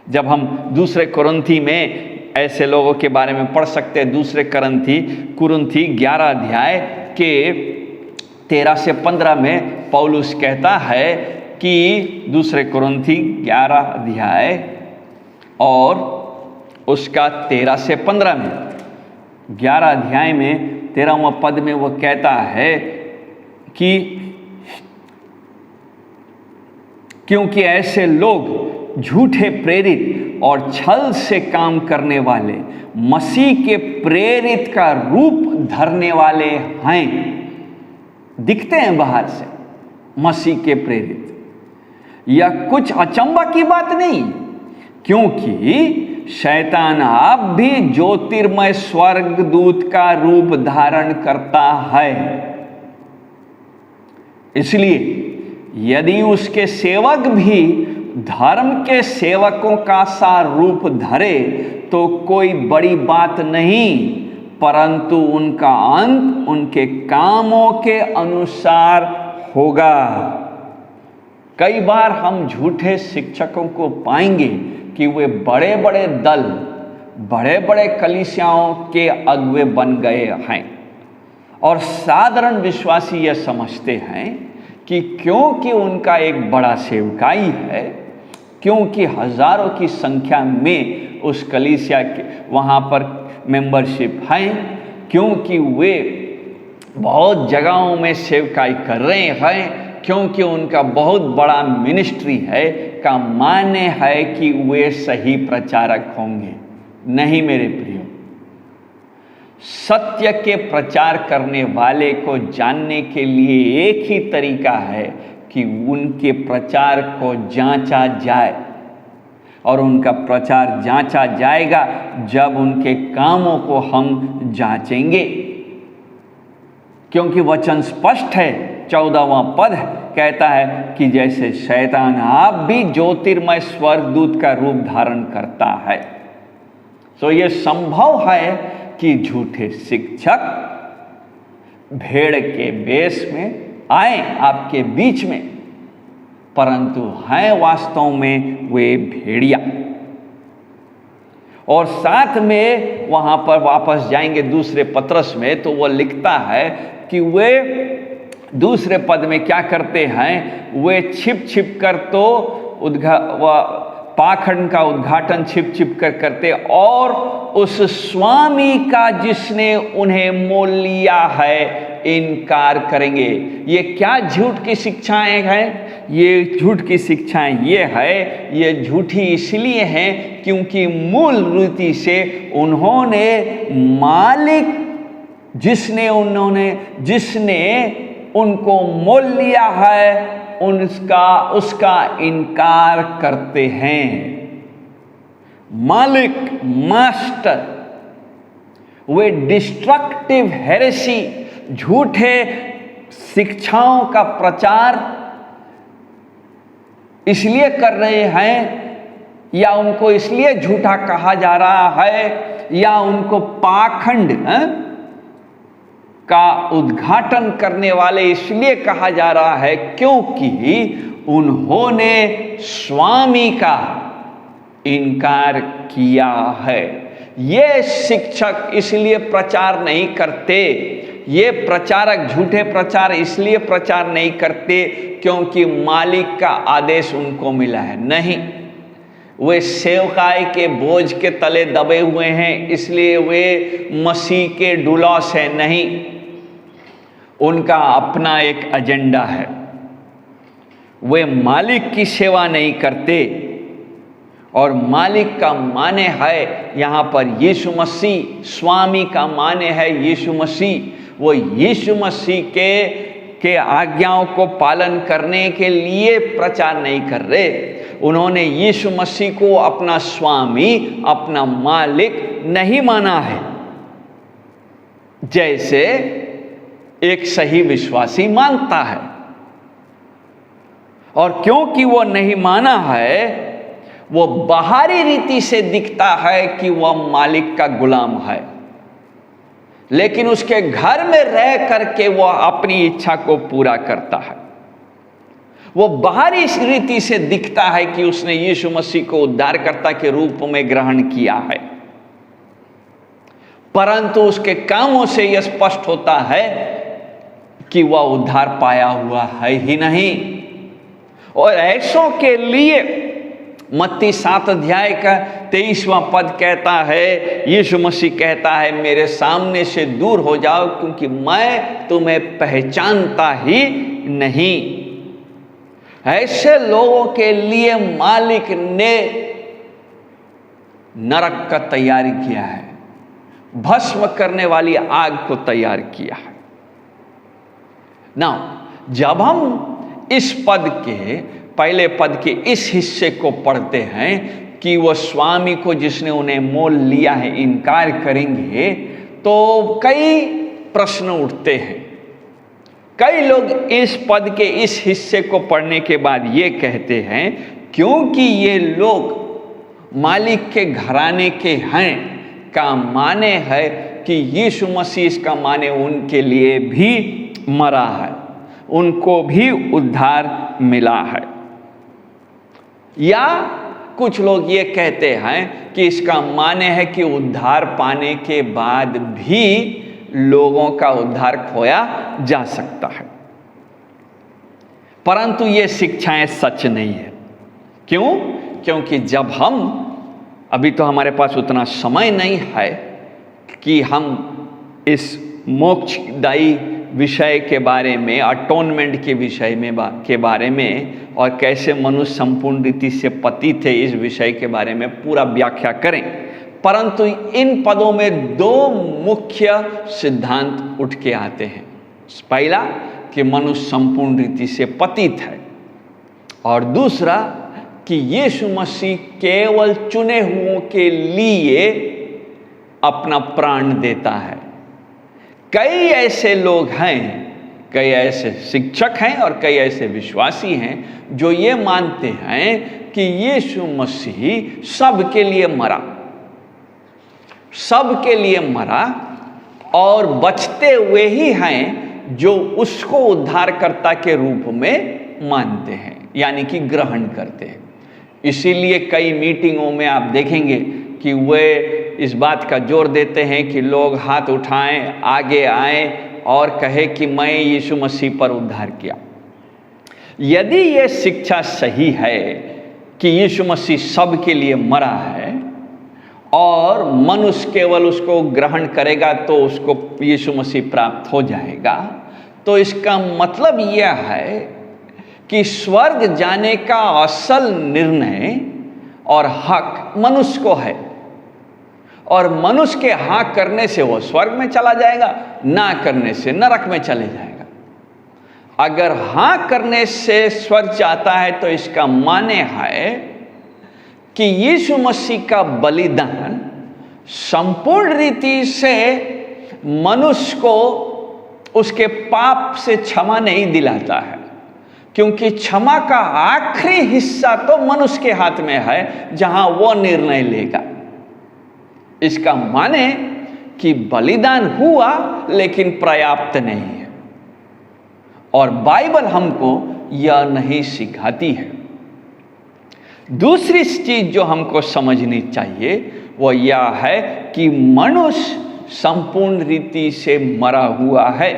जब हम दूसरे कुरिन्थी में ऐसे लोगों के बारे में पढ़ सकते हैं, दूसरे कुरिन्थी 11 अध्याय के 13 से 15 में पौलुस कहता है कि दूसरे कुरिन्थी 11 अध्याय और उसका 13 से 15 में, 11 अध्याय में 13वां पद में वो कहता है कि क्योंकि ऐसे लोग झूठे प्रेरित और छल से काम करने वाले मसीह के प्रेरित का रूप धरने वाले हैं। दिखते हैं बाहर से मसीह के प्रेरित। यह कुछ अचंभा की बात नहीं, क्योंकि शैतान अब भी ज्योतिर्मय स्वर्गदूत का रूप धारण करता है। इसलिए यदि उसके सेवक भी धर्म के सेवकों का सा रूप धरे तो कोई बड़ी बात नहीं, परंतु उनका अंत उनके कामों के अनुसार होगा। कई बार हम झूठे शिक्षकों को पाएंगे कि वे बड़े बड़े दल, बड़े बड़े कलीसियाओं के अगुवे बन गए हैं और साधारण विश्वासी यह समझते हैं कि क्योंकि उनका एक बड़ा सेवकाई है, क्योंकि हजारों की संख्या में उस कलीसिया के वहाँ पर मेंबरशिप है, क्योंकि वे बहुत जगहों में सेवकाई कर रहे हैं, क्योंकि उनका बहुत बड़ा मिनिस्ट्री है, का मान्य है कि वे सही प्रचारक होंगे। नहीं मेरे प्रियो, सत्य के प्रचार करने वाले को जानने के लिए एक ही तरीका है कि उनके प्रचार को जांचा जाए, और उनका प्रचार जांचा जाएगा जब उनके कामों को हम जांचेंगे। क्योंकि वचन स्पष्ट है, 14वां पद कहता है कि जैसे शैतान आप भी ज्योतिर्मय स्वर्गदूत का रूप धारण करता है। तो यह संभव है कि झूठे शिक्षक भेड़ के वेश में आए आपके बीच में, परंतु हैं वास्तव में वे भेड़िया। और साथ में वहां पर वापस जाएंगे दूसरे पत्रस में, तो वो लिखता है कि वे दूसरे पद में क्या करते हैं, वे छिप छिप कर तो पाखंड का उद्घाटन छिप छिप कर करते और उस स्वामी का जिसने उन्हें मोल लिया है इनकार करेंगे। ये क्या झूठ की शिक्षाएं हैं? ये झूठ की शिक्षाएं ये है, ये झूठी इसलिए हैं क्योंकि मूल रीति से उन्होंने मालिक जिसने उनको मोल लिया है उसका इनकार करते हैं। मालिक, मास्टर, वे डिस्ट्रक्टिव हेरेसी, झूठे शिक्षाओं का प्रचार इसलिए कर रहे हैं, या उनको इसलिए झूठा कहा जा रहा है, या उनको पाखंड का उद्घाटन करने वाले इसलिए कहा जा रहा है क्योंकि उन्होंने स्वामी का इनकार किया है। ये शिक्षक इसलिए प्रचार नहीं करते, ये प्रचारक झूठे प्रचार इसलिए प्रचार नहीं करते क्योंकि मालिक का आदेश उनको मिला है। नहीं, वे सेवकाई के बोझ के तले दबे हुए हैं इसलिए वे मसीह के डुलॉस है। नहीं, उनका अपना एक एजेंडा है। वे मालिक की सेवा नहीं करते, और मालिक का माने है यहाँ पर यीशु मसीह, स्वामी का माने है यीशु मसीह। वो यीशु मसीह के आज्ञाओं को पालन करने के लिए प्रचार नहीं कर रहे। उन्होंने यीशु मसीह को अपना स्वामी, अपना मालिक नहीं माना है, जैसे एक सही विश्वासी मानता है। और क्योंकि वो नहीं माना है, वो बाहरी रीति से दिखता है कि वह मालिक का गुलाम है, लेकिन उसके घर में रह करके वह अपनी इच्छा को पूरा करता है। वो बाहरी रीति से दिखता है कि उसने यीशु मसीह को उद्धारकर्ता के रूप में ग्रहण किया है, परंतु उसके कामों से यह स्पष्ट होता है कि वह उद्धार पाया हुआ है ही नहीं। और ऐसों के लिए मत्ती 7 अध्याय का 23वां पद कहता है, यीशु मसीह कहता है, मेरे सामने से दूर हो जाओ क्योंकि मैं तुम्हें पहचानता ही नहीं। ऐसे लोगों के लिए मालिक ने नरक का तैयारी किया है, भस्म करने वाली आग को तैयार किया है। ना जब हम इस पद के पहले पद के इस हिस्से को पढ़ते हैं कि वो स्वामी को जिसने उन्हें मोल लिया है इनकार करेंगे, तो कई प्रश्न उठते हैं। कई लोग इस पद के इस हिस्से को पढ़ने के बाद ये कहते हैं, क्योंकि ये लोग मालिक के घराने के हैं का माने है कि यीशु मसीह इसका माने उनके लिए भी मरा है, उनको भी उद्धार मिला है। या कुछ लोग ये कहते हैं कि इसका माने है कि उद्धार पाने के बाद भी लोगों का उद्धार खोया जा सकता है। परंतु ये शिक्षाएं सच नहीं है। क्यों? क्योंकि जब हम, अभी तो हमारे पास उतना समय नहीं है कि हम इस मोक्षदायी विषय के बारे में, अटोनमेंट के विषय में के बारे में और कैसे मनुष्य संपूर्ण रीति से पतित है इस विषय के बारे में पूरा व्याख्या करें। परंतु इन पदों में दो मुख्य सिद्धांत उठ के आते हैं। पहला कि मनुष्य संपूर्ण रीति से पतित है, और दूसरा कि यीशु मसीह केवल चुने हुओं के लिए अपना प्राण देता है। कई ऐसे लोग हैं, कई ऐसे शिक्षक हैं और कई ऐसे विश्वासी हैं जो ये मानते हैं कि यीशु मसीह सबके लिए मरा, सबके लिए मरा, और बचते हुए ही हैं जो उसको उद्धारकर्ता के रूप में मानते हैं, यानी कि ग्रहण करते हैं। इसीलिए कई मीटिंगों में आप देखेंगे कि वे इस बात का जोर देते हैं कि लोग हाथ उठाएं, आगे आएं और कहे कि मैं यीशु मसीह पर उद्धार किया। यदि यह शिक्षा सही है कि यीशु मसीह सब के लिए मरा है और मनुष्य केवल उसको ग्रहण करेगा तो उसको यीशु मसीह प्राप्त हो जाएगा, तो इसका मतलब यह है कि स्वर्ग जाने का असल निर्णय और हक मनुष्य को है, और मनुष्य के हाँ करने से वो स्वर्ग में चला जाएगा, ना करने से नरक में चले जाएगा। अगर हाँ करने से स्वर्ग जाता है तो इसका माने है कि यीशु मसीह का बलिदान संपूर्ण रीति से मनुष्य को उसके पाप से क्षमा नहीं दिलाता है, क्योंकि क्षमा का आखिरी हिस्सा तो मनुष्य के हाथ में है जहां वो निर्णय लेगा। इसका माने कि बलिदान हुआ लेकिन पर्याप्त नहीं है, और बाइबल हमको यह नहीं सिखाती है। दूसरी चीज जो हमको समझनी चाहिए वो यह है कि मनुष्य संपूर्ण रीति से मरा हुआ है।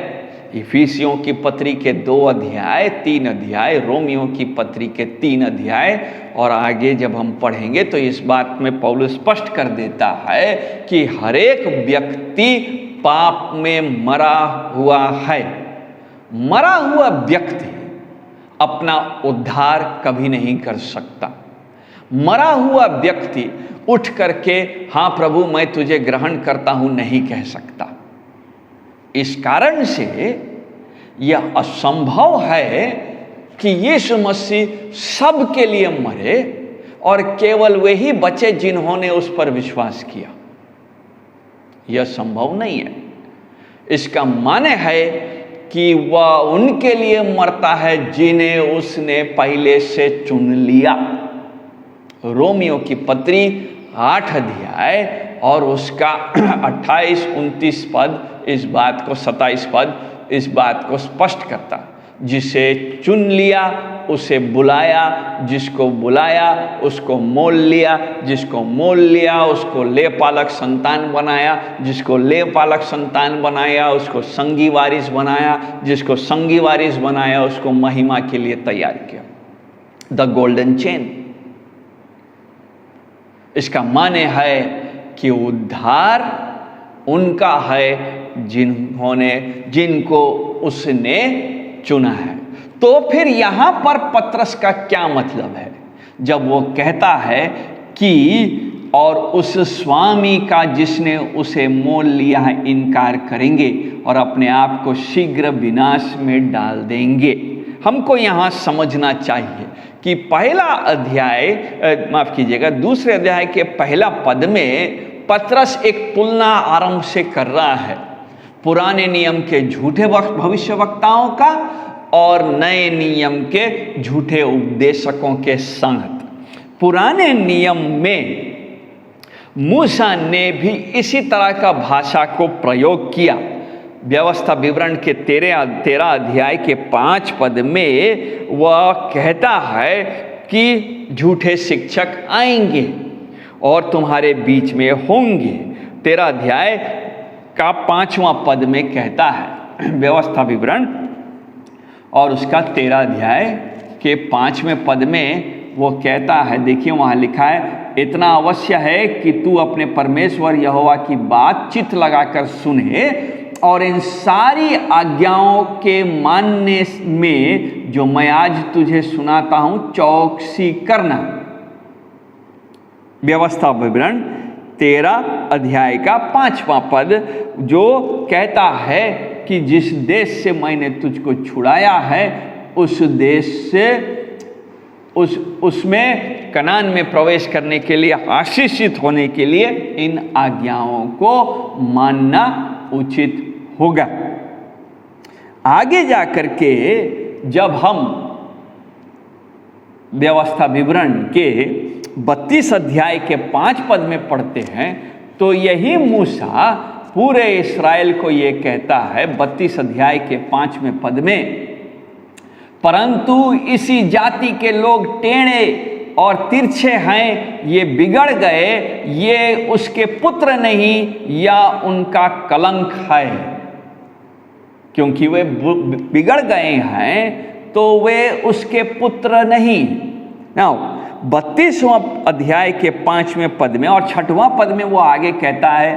इफिसियों की पत्री के 2 अध्याय, 3 अध्याय, रोमियों की पत्री के 3 अध्याय और आगे जब हम पढ़ेंगे तो इस बात में पौलुस स्पष्ट कर देता है कि हर एक व्यक्ति पाप में मरा हुआ है। मरा हुआ व्यक्ति अपना उद्धार कभी नहीं कर सकता। मरा हुआ व्यक्ति उठ करके हाँ प्रभु मैं तुझे ग्रहण करता हूं नहीं कह सकता। इस कारण से यह असंभव है कि यीशु मसीह सबके लिए मरे और केवल वे ही बचे जिन्होंने उस पर विश्वास किया। यह संभव नहीं है। इसका माने है कि वह उनके लिए मरता है जिन्हें उसने पहले से चुन लिया। रोमियो की पत्री 8 अध्याय और उसका 28, 29 पद इस बात को, 27 पद इस बात को स्पष्ट करता। जिसे चुन लिया उसे बुलाया, जिसको बुलाया उसको मोल लिया, जिसको मोल लिया उसको ले पालक संतान बनाया, जिसको ले पालक संतान बनाया उसको संगी वारिस बनाया, जिसको संगी वारिस बनाया उसको महिमा के लिए तैयार किया। The golden chain. इसका माने है कि उद्धार उनका है जिनको उसने चुना है। तो फिर यहां पर पतरस का क्या मतलब है जब वो कहता है कि और उस स्वामी का जिसने उसे मोल लिया है इनकार करेंगे और अपने आप को शीघ्र विनाश में डाल देंगे। हमको यहाँ समझना चाहिए कि पहला अध्याय, माफ कीजिएगा, दूसरे अध्याय के पहला पद में पतरस एक तुलना आरंभ से कर रहा है पुराने नियम के झूठे भविष्यवक्ताओं का और नए नियम के झूठे उपदेशकों के संगत। पुराने नियम में मूसा ने भी इसी तरह का भाषा को प्रयोग किया। व्यवस्था विवरण के 13 अध्याय के 5 पद में वह कहता है कि झूठे शिक्षक आएंगे और तुम्हारे बीच में होंगे। 13 अध्याय का 5वां पद में कहता है व्यवस्था विवरण, और उसका 13 अध्याय के 5वें पद में वो कहता है, देखिए वहाँ लिखा है, इतना अवश्य है कि तू अपने परमेश्वर यहोवा की बात चित्त लगाकर सुने और इन सारी आज्ञाओं के मानने में जो मैं आज तुझे सुनाता हूं चौकसी करना। व्यवस्था विवरण 13 अध्याय का 5वां पद जो कहता है कि जिस देश से मैंने तुझको छुड़ाया है उस देश से उसमें कनान में प्रवेश करने के लिए, आशीषित होने के लिए इन आज्ञाओं को मानना उचित होगा। आगे जाकर के जब हम व्यवस्था विवरण के 32 अध्याय के 5 पद में पढ़ते हैं तो यही मूसा पूरे इस्राएल को ये कहता है 32 अध्याय के 5वें पद में, परंतु इसी जाति के लोग टेढ़े और तिरछे हैं, ये बिगड़ गए, ये उसके पुत्र नहीं या उनका कलंक है। क्योंकि वे बिगड़ गए हैं तो वे उसके पुत्र नहीं। नाउ 32वां अध्याय के 5वें पद में और 6वां पद में वो आगे कहता है,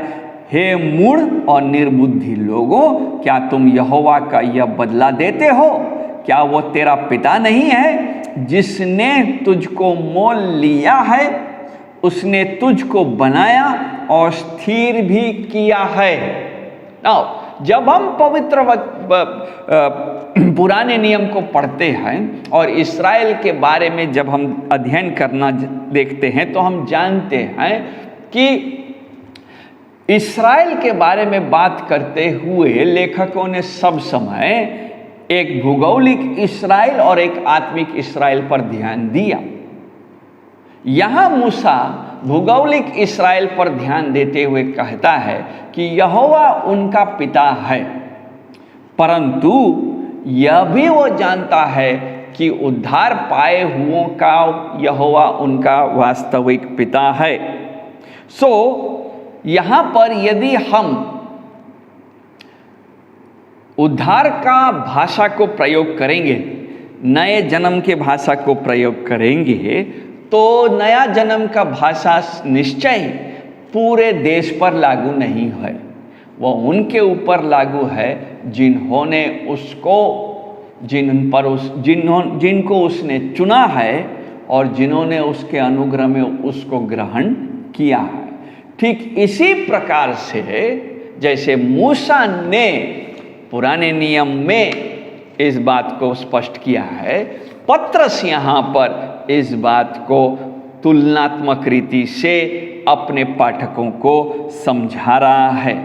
हे मूढ़ और निर्बुद्धि लोगों, क्या तुम यहोवा का यह बदला देते हो? क्या वो तेरा पिता नहीं है जिसने तुझको मोल लिया है? उसने तुझको बनाया और स्थिर भी किया है। जब हम पवित्र पुराने नियम को पढ़ते हैं और इस्राएल के बारे में जब हम अध्ययन करना देखते हैं तो हम जानते हैं कि इस्राएल के बारे में बात करते हुए लेखकों ने सब समय एक भौगोलिक इस्राएल और एक आत्मिक इस्राएल पर ध्यान दिया। यहाँ मूसा भौगोलिक इस्राएल पर ध्यान देते हुए कहता है कि यहोवा उनका पिता है, परंतु यह भी वो जानता है कि उद्धार पाए हुओं का यहोवा उनका वास्तविक पिता है। यहाँ पर यदि हम उद्धार का भाषा को प्रयोग करेंगे, नए जन्म के भाषा को प्रयोग करेंगे तो नया जन्म का भाषा निश्चय पूरे देश पर लागू नहीं है, वह उनके ऊपर लागू है जिन्होंने उसको जिनको उसने चुना है और जिन्होंने उसके अनुग्रह में उसको ग्रहण किया है। ठीक इसी प्रकार से जैसे मूसा ने पुराने नियम में इस बात को स्पष्ट किया है, पतरस यहाँ पर इस बात को तुलनात्मक रीति से अपने पाठकों को समझा रहा है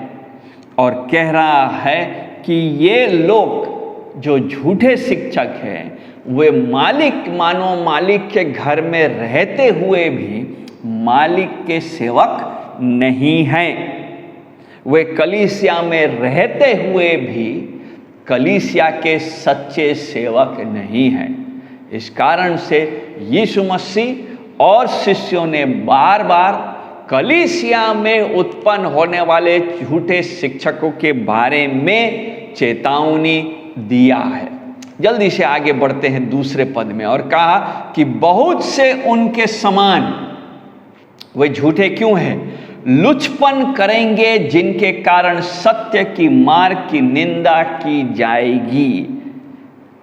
और कह रहा है कि ये लोग जो झूठे शिक्षक हैं वे मालिक के घर में रहते हुए भी मालिक के सेवक नहीं हैं। वे कलीसिया में रहते हुए भी कलीसिया के सच्चे सेवक नहीं हैं। इस कारण से यीशु मसीह और शिष्यों ने बार बार कलीसिया में उत्पन्न होने वाले झूठे शिक्षकों के बारे में चेतावनी दिया है। जल्दी से आगे बढ़ते हैं दूसरे पद में, और कहा कि बहुत से उनके समान वे झूठे क्यों हैं? लुचपन करेंगे जिनके कारण सत्य की मार्ग की निंदा की जाएगी।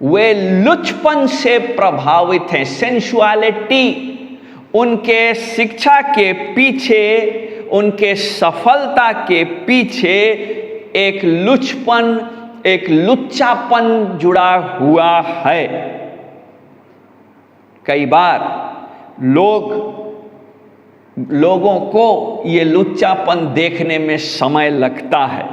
वे लुचपन से प्रभावित हैं, सेंसुअलिटी। उनके शिक्षा के पीछे, उनके सफलता के पीछे एक लुचपन, एक लुच्चापन जुड़ा हुआ है। कई बार लोगों को ये लुच्चापन देखने में समय लगता है,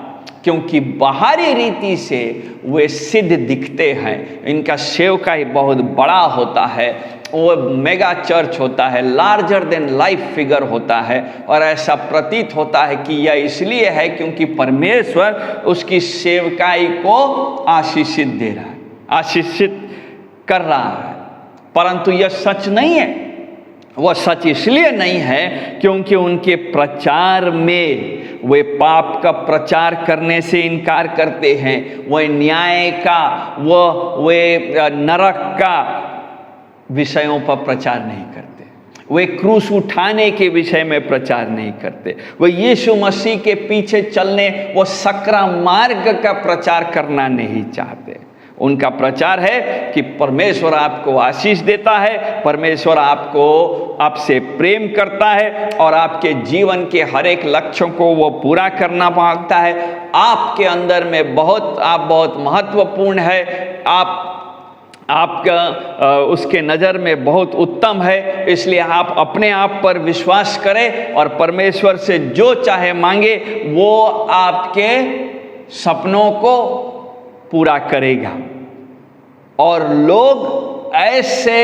क्योंकि बाहरी रीति से वे सिद्ध दिखते हैं। इनका सेवकाई बहुत बड़ा होता है, वो मेगा चर्च होता है, लार्जर देन लाइफ फिगर होता है, और ऐसा प्रतीत होता है कि यह इसलिए है क्योंकि परमेश्वर उसकी सेवकाई को आशीषित दे रहा है, आशीषित कर रहा है। परंतु यह सच नहीं है। वह सच इसलिए नहीं है क्योंकि उनके प्रचार में वे पाप का प्रचार करने से इनकार करते हैं, वे न्याय का, वे नरक का विषयों पर प्रचार नहीं करते, वे क्रूस उठाने के विषय में प्रचार नहीं करते, वे यीशु मसीह के पीछे चलने, वो सकरा मार्ग का प्रचार करना नहीं चाहते। उनका प्रचार है कि परमेश्वर आपको आशीष देता है, परमेश्वर आपसे प्रेम करता है और आपके जीवन के हर एक लक्ष्यों को वो पूरा करना मांगता है। आपके अंदर में आप बहुत महत्वपूर्ण है, आपका उसके नज़र में बहुत उत्तम है, इसलिए आप अपने आप पर विश्वास करें और परमेश्वर से जो चाहे मांगे वो आपके सपनों को पूरा करेगा। और लोग ऐसे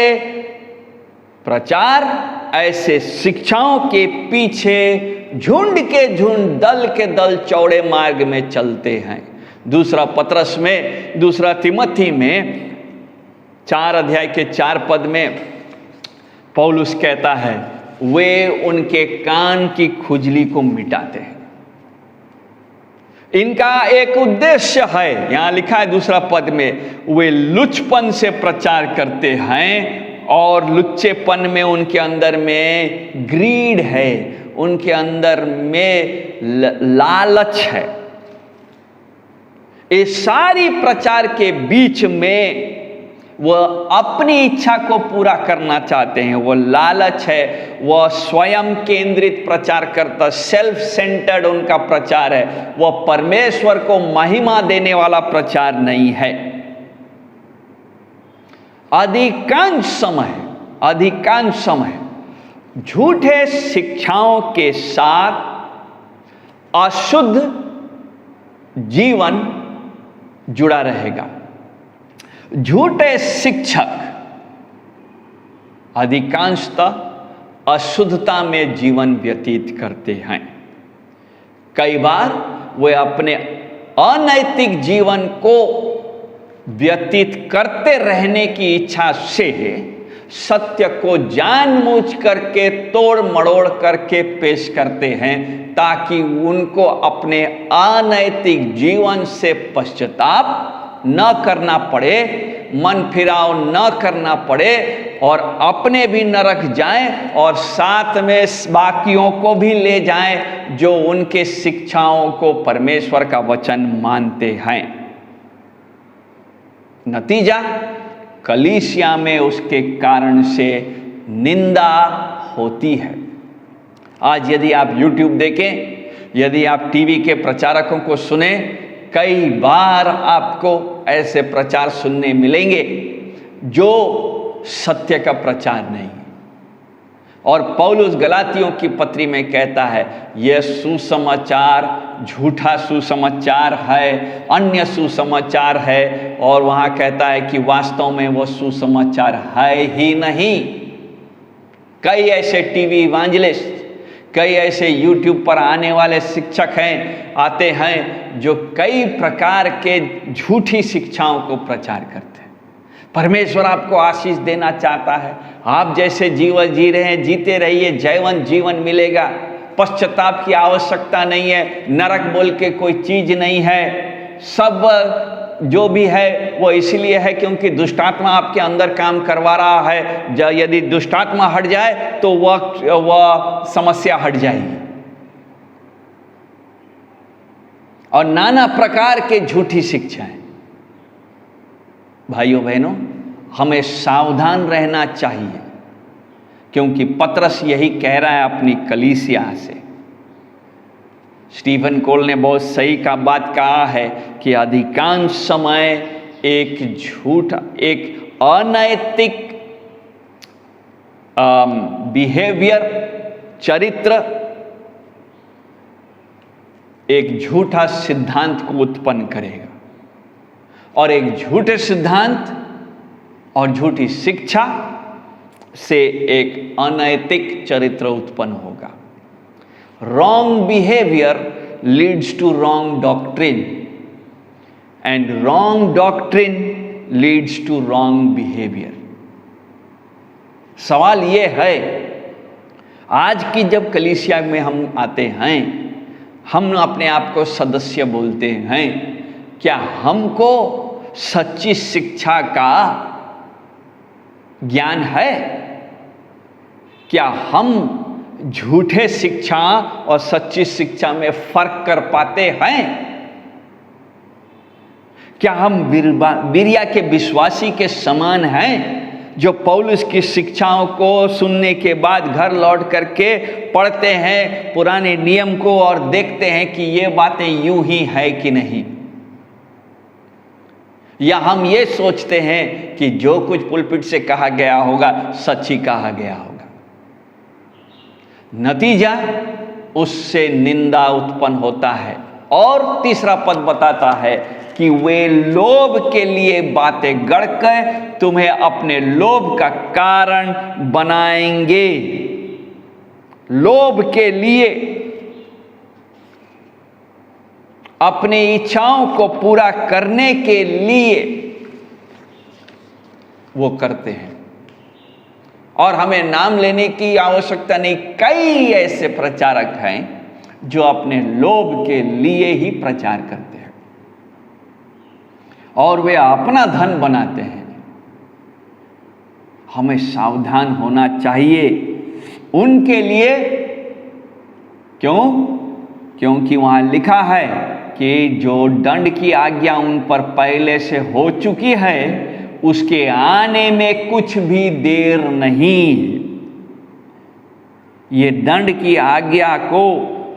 प्रचार, ऐसे शिक्षाओं के पीछे झुंड के झुंड, दल के दल चौड़े मार्ग में चलते हैं। दूसरा तिमोथी में 4 अध्याय के 4 पद में पौलुस कहता है, वे उनके कान की खुजली को मिटाते हैं। इनका एक उद्देश्य है, यहां लिखा है दूसरा पद में, वे लुचपन से प्रचार करते हैं और लुच्चेपन में उनके अंदर में ग्रीड है, उनके अंदर में लालच है। इस सारी प्रचार के बीच में वह अपनी इच्छा को पूरा करना चाहते हैं, वो लालच है, वह स्वयं केंद्रित प्रचार करता, सेल्फ सेंटर्ड उनका प्रचार है, वह परमेश्वर को महिमा देने वाला प्रचार नहीं है। अधिकांश समय झूठे शिक्षाओं के साथ अशुद्ध जीवन जुड़ा रहेगा। झूठे शिक्षक अधिकांशतः अशुद्धता में जीवन व्यतीत करते हैं। कई बार वे अपने अनैतिक जीवन को व्यतीत करते रहने की इच्छा से सत्य को जानबूझ करके तोड़ मड़ोड़ करके पेश करते हैं, ताकि उनको अपने अनैतिक जीवन से पश्चाताप न करना पड़े, मन फिराव न करना पड़े और अपने भी नरक जाएं और साथ में बाकियों को भी ले जाएं जो उनके शिक्षाओं को परमेश्वर का वचन मानते हैं। नतीजा, कलीसिया में उसके कारण से निंदा होती है। आज यदि आप YouTube देखें, यदि आप टीवी के प्रचारकों को सुने, कई बार आपको ऐसे प्रचार सुनने मिलेंगे जो सत्य का प्रचार नहीं। और पौलुस गलातियों की पत्री में कहता है, यह सुसमाचार झूठा सुसमाचार है, अन्य सुसमाचार है, और वहाँ कहता है कि वास्तव में वो सुसमाचार है ही नहीं। कई ऐसे टीवी इवांजलिस्ट, कई ऐसे YouTube पर आने वाले शिक्षक आते हैं जो कई प्रकार के झूठी शिक्षाओं को प्रचार करते हैं। परमेश्वर आपको आशीष देना चाहता है, आप जैसे जीवन जी रहे हैं जीते रहिए, जैवन जीवन मिलेगा, पश्चाताप की आवश्यकता नहीं है, नरक बोल के कोई चीज नहीं है, सब जो भी है वो इसलिए है क्योंकि दुष्टात्मा आपके अंदर काम करवा रहा है। यदि दुष्टात्मा हट जाए तो वह समस्या हट जाएगी। और नाना प्रकार के झूठी शिक्षाएं, भाइयों बहनों, हमें सावधान रहना चाहिए, क्योंकि पतरस यही कह रहा है अपनी कलीसिया से। स्टीफन कोल ने बहुत सही का बात कहा है कि अधिकांश समय एक झूठा, एक अनैतिक बिहेवियर, चरित्र एक झूठा सिद्धांत को उत्पन्न करेगा, और एक झूठे सिद्धांत और झूठी शिक्षा से एक अनैतिक चरित्र उत्पन्न होगा। Wrong behavior leads to wrong doctrine, and wrong doctrine leads to wrong behavior. सवाल ये है, आज की जब कलीसिया में हम आते हैं, हम अपने आप को सदस्य बोलते हैं, क्या हमको सच्ची शिक्षा का ज्ञान है? क्या हम झूठे शिक्षा और सच्ची शिक्षा में फर्क कर पाते हैं? क्या हम बिरिया के विश्वासी के समान हैं, जो पौलुस की शिक्षाओं को सुनने के बाद घर लौट करके पढ़ते हैं पुराने नियम को और देखते हैं कि ये बातें यूं ही है कि नहीं? या हम ये सोचते हैं कि जो कुछ पुलपिट से कहा गया होगा सच ही कहा गया होगा? नतीजा उससे निंदा उत्पन्न होता है। और तीसरा पद बताता है कि वे लोभ के लिए बातें गढ़कर तुम्हें अपने लोभ का कारण बनाएंगे। लोभ के लिए, अपनी इच्छाओं को पूरा करने के लिए वो करते हैं। और हमें नाम लेने की आवश्यकता नहीं, कई ऐसे प्रचारक हैं जो अपने लोभ के लिए ही प्रचार करते हैं और वे अपना धन बनाते हैं। हमें सावधान होना चाहिए उनके लिए। क्यों? क्योंकि वहां लिखा है कि जो दंड की आज्ञा उन पर पहले से हो चुकी है, उसके आने में कुछ भी देर नहीं। ये दंड की आज्ञा को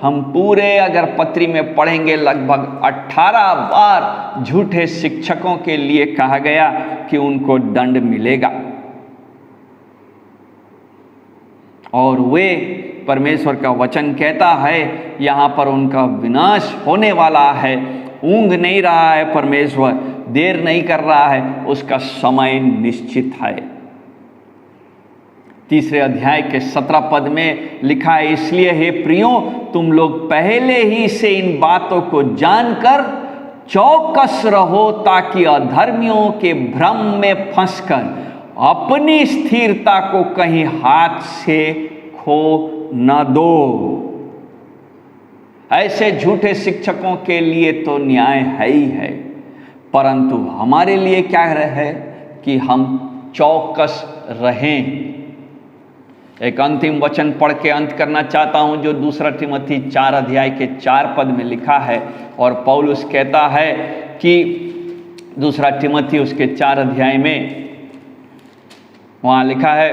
हम पूरे अगर पत्री में पढ़ेंगे, लगभग 18 बार झूठे शिक्षकों के लिए कहा गया कि उनको दंड मिलेगा और वे, परमेश्वर का वचन कहता है यहाँ पर उनका विनाश होने वाला है। ऊँघ नहीं रहा है परमेश्वर, देर नहीं कर रहा है, उसका समय निश्चित है। 3 अध्याय के 17 पद में लिखा है, इसलिए हे प्रियो, तुम लोग पहले ही से इन बातों को जानकर चौकस रहो, ताकि अधर्मियों के भ्रम में फंसकर अपनी स्थिरता को कहीं हाथ से खो न दो। ऐसे झूठे शिक्षकों के लिए तो न्याय है ही है, परंतु हमारे लिए क्या है कि हम चौकस रहें। एक अंतिम वचन पढ़ के अंत करना चाहता हूं, जो 2 तिमोथी 4 अध्याय के 4 पद में लिखा है। और पौलुस कहता है कि 2 तिमोथी उसके 4 अध्याय में वहां लिखा है,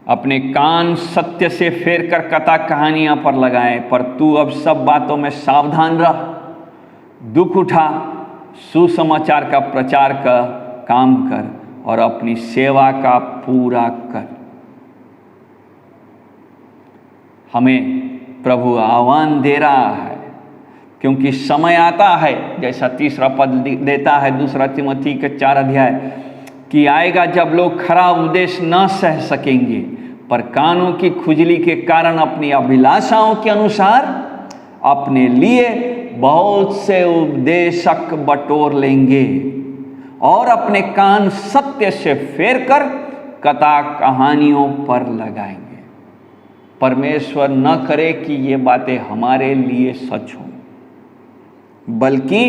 अपने कान सत्य से फेर कर कथा कहानियां पर लगाएं, पर तू अब सब बातों में सावधान रह, दुख उठा, सुसमाचार का प्रचार का काम कर और अपनी सेवा का पूरा कर। हमें प्रभु आह्वान दे रहा है, क्योंकि समय आता है, जैसा 3 पद देता है 2 तिमोथी के 4 अध्याय, कि आएगा जब लोग खरा उपदेश न सह सकेंगे, पर कानों की खुजली के कारण अपनी अभिलाषाओं के अनुसार अपने लिए बहुत से उपदेशक बटोर लेंगे और अपने कान सत्य से फेर कर कथा कहानियों पर लगाएंगे। परमेश्वर न करे कि ये बातें हमारे लिए सच हों, बल्कि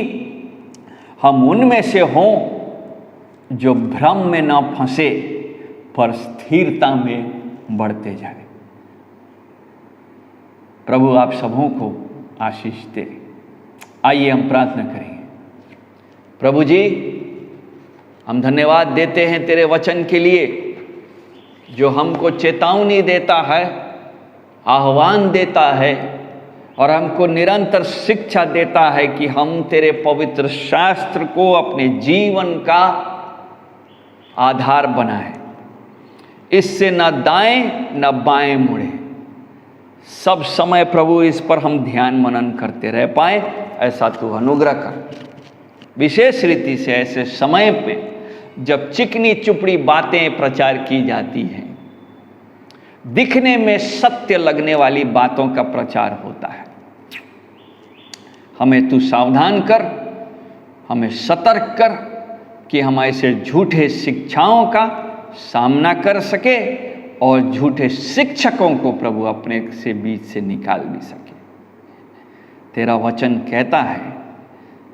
हम उनमें से हों जो भ्रम में न फंसे पर स्थिरता में बढ़ते जाए। प्रभु आप सबों को आशीष दे। आइए हम प्रार्थना करेंगे। प्रभु जी, हम धन्यवाद देते हैं तेरे वचन के लिए जो हमको चेतावनी देता है, आह्वान देता है और हमको निरंतर शिक्षा देता है कि हम तेरे पवित्र शास्त्र को अपने जीवन का आधार बनाएं, इससे न दाएं न बाएं मुड़े। सब समय प्रभु इस पर हम ध्यान मनन करते रह पाए, ऐसा तू अनुग्रह कर। विशेष रीति से ऐसे समय पे जब चिकनी चुपड़ी बातें प्रचार की जाती हैं, दिखने में सत्य लगने वाली बातों का प्रचार होता है, हमें तू सावधान कर, हमें सतर्क कर कि हम ऐसे झूठे शिक्षाओं का सामना कर सके और झूठे शिक्षकों को प्रभु अपने से बीच से निकाल भी सके। तेरा वचन कहता है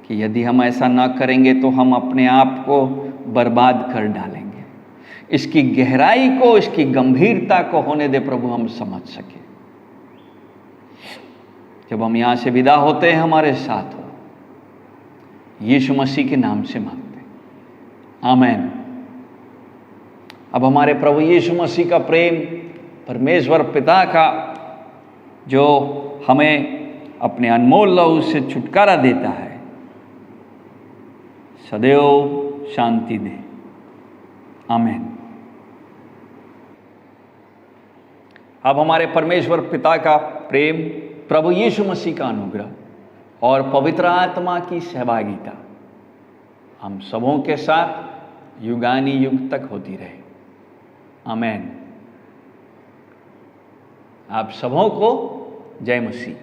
कि यदि हम ऐसा ना करेंगे तो हम अपने आप को बर्बाद कर डालेंगे। इसकी गहराई को, इसकी गंभीरता को होने दे प्रभु, हम समझ सके। जब हम यहाँ से विदा होते हैं, हमारे साथ हो। यीशु मसीह के नाम से मांगते हैं, आमीन। अब हमारे प्रभु यीशु मसीह का प्रेम, परमेश्वर पिता का जो हमें अपने अनमोल लहू से छुटकारा देता है, सदैव शांति दे। आमीन। अब हमारे परमेश्वर पिता का प्रेम, प्रभु यीशु मसीह का अनुग्रह और पवित्र आत्मा की सहभागिता हम सबों के साथ युगानी युग तक होती रहे। आमीन। आप सबों को जय मसीह।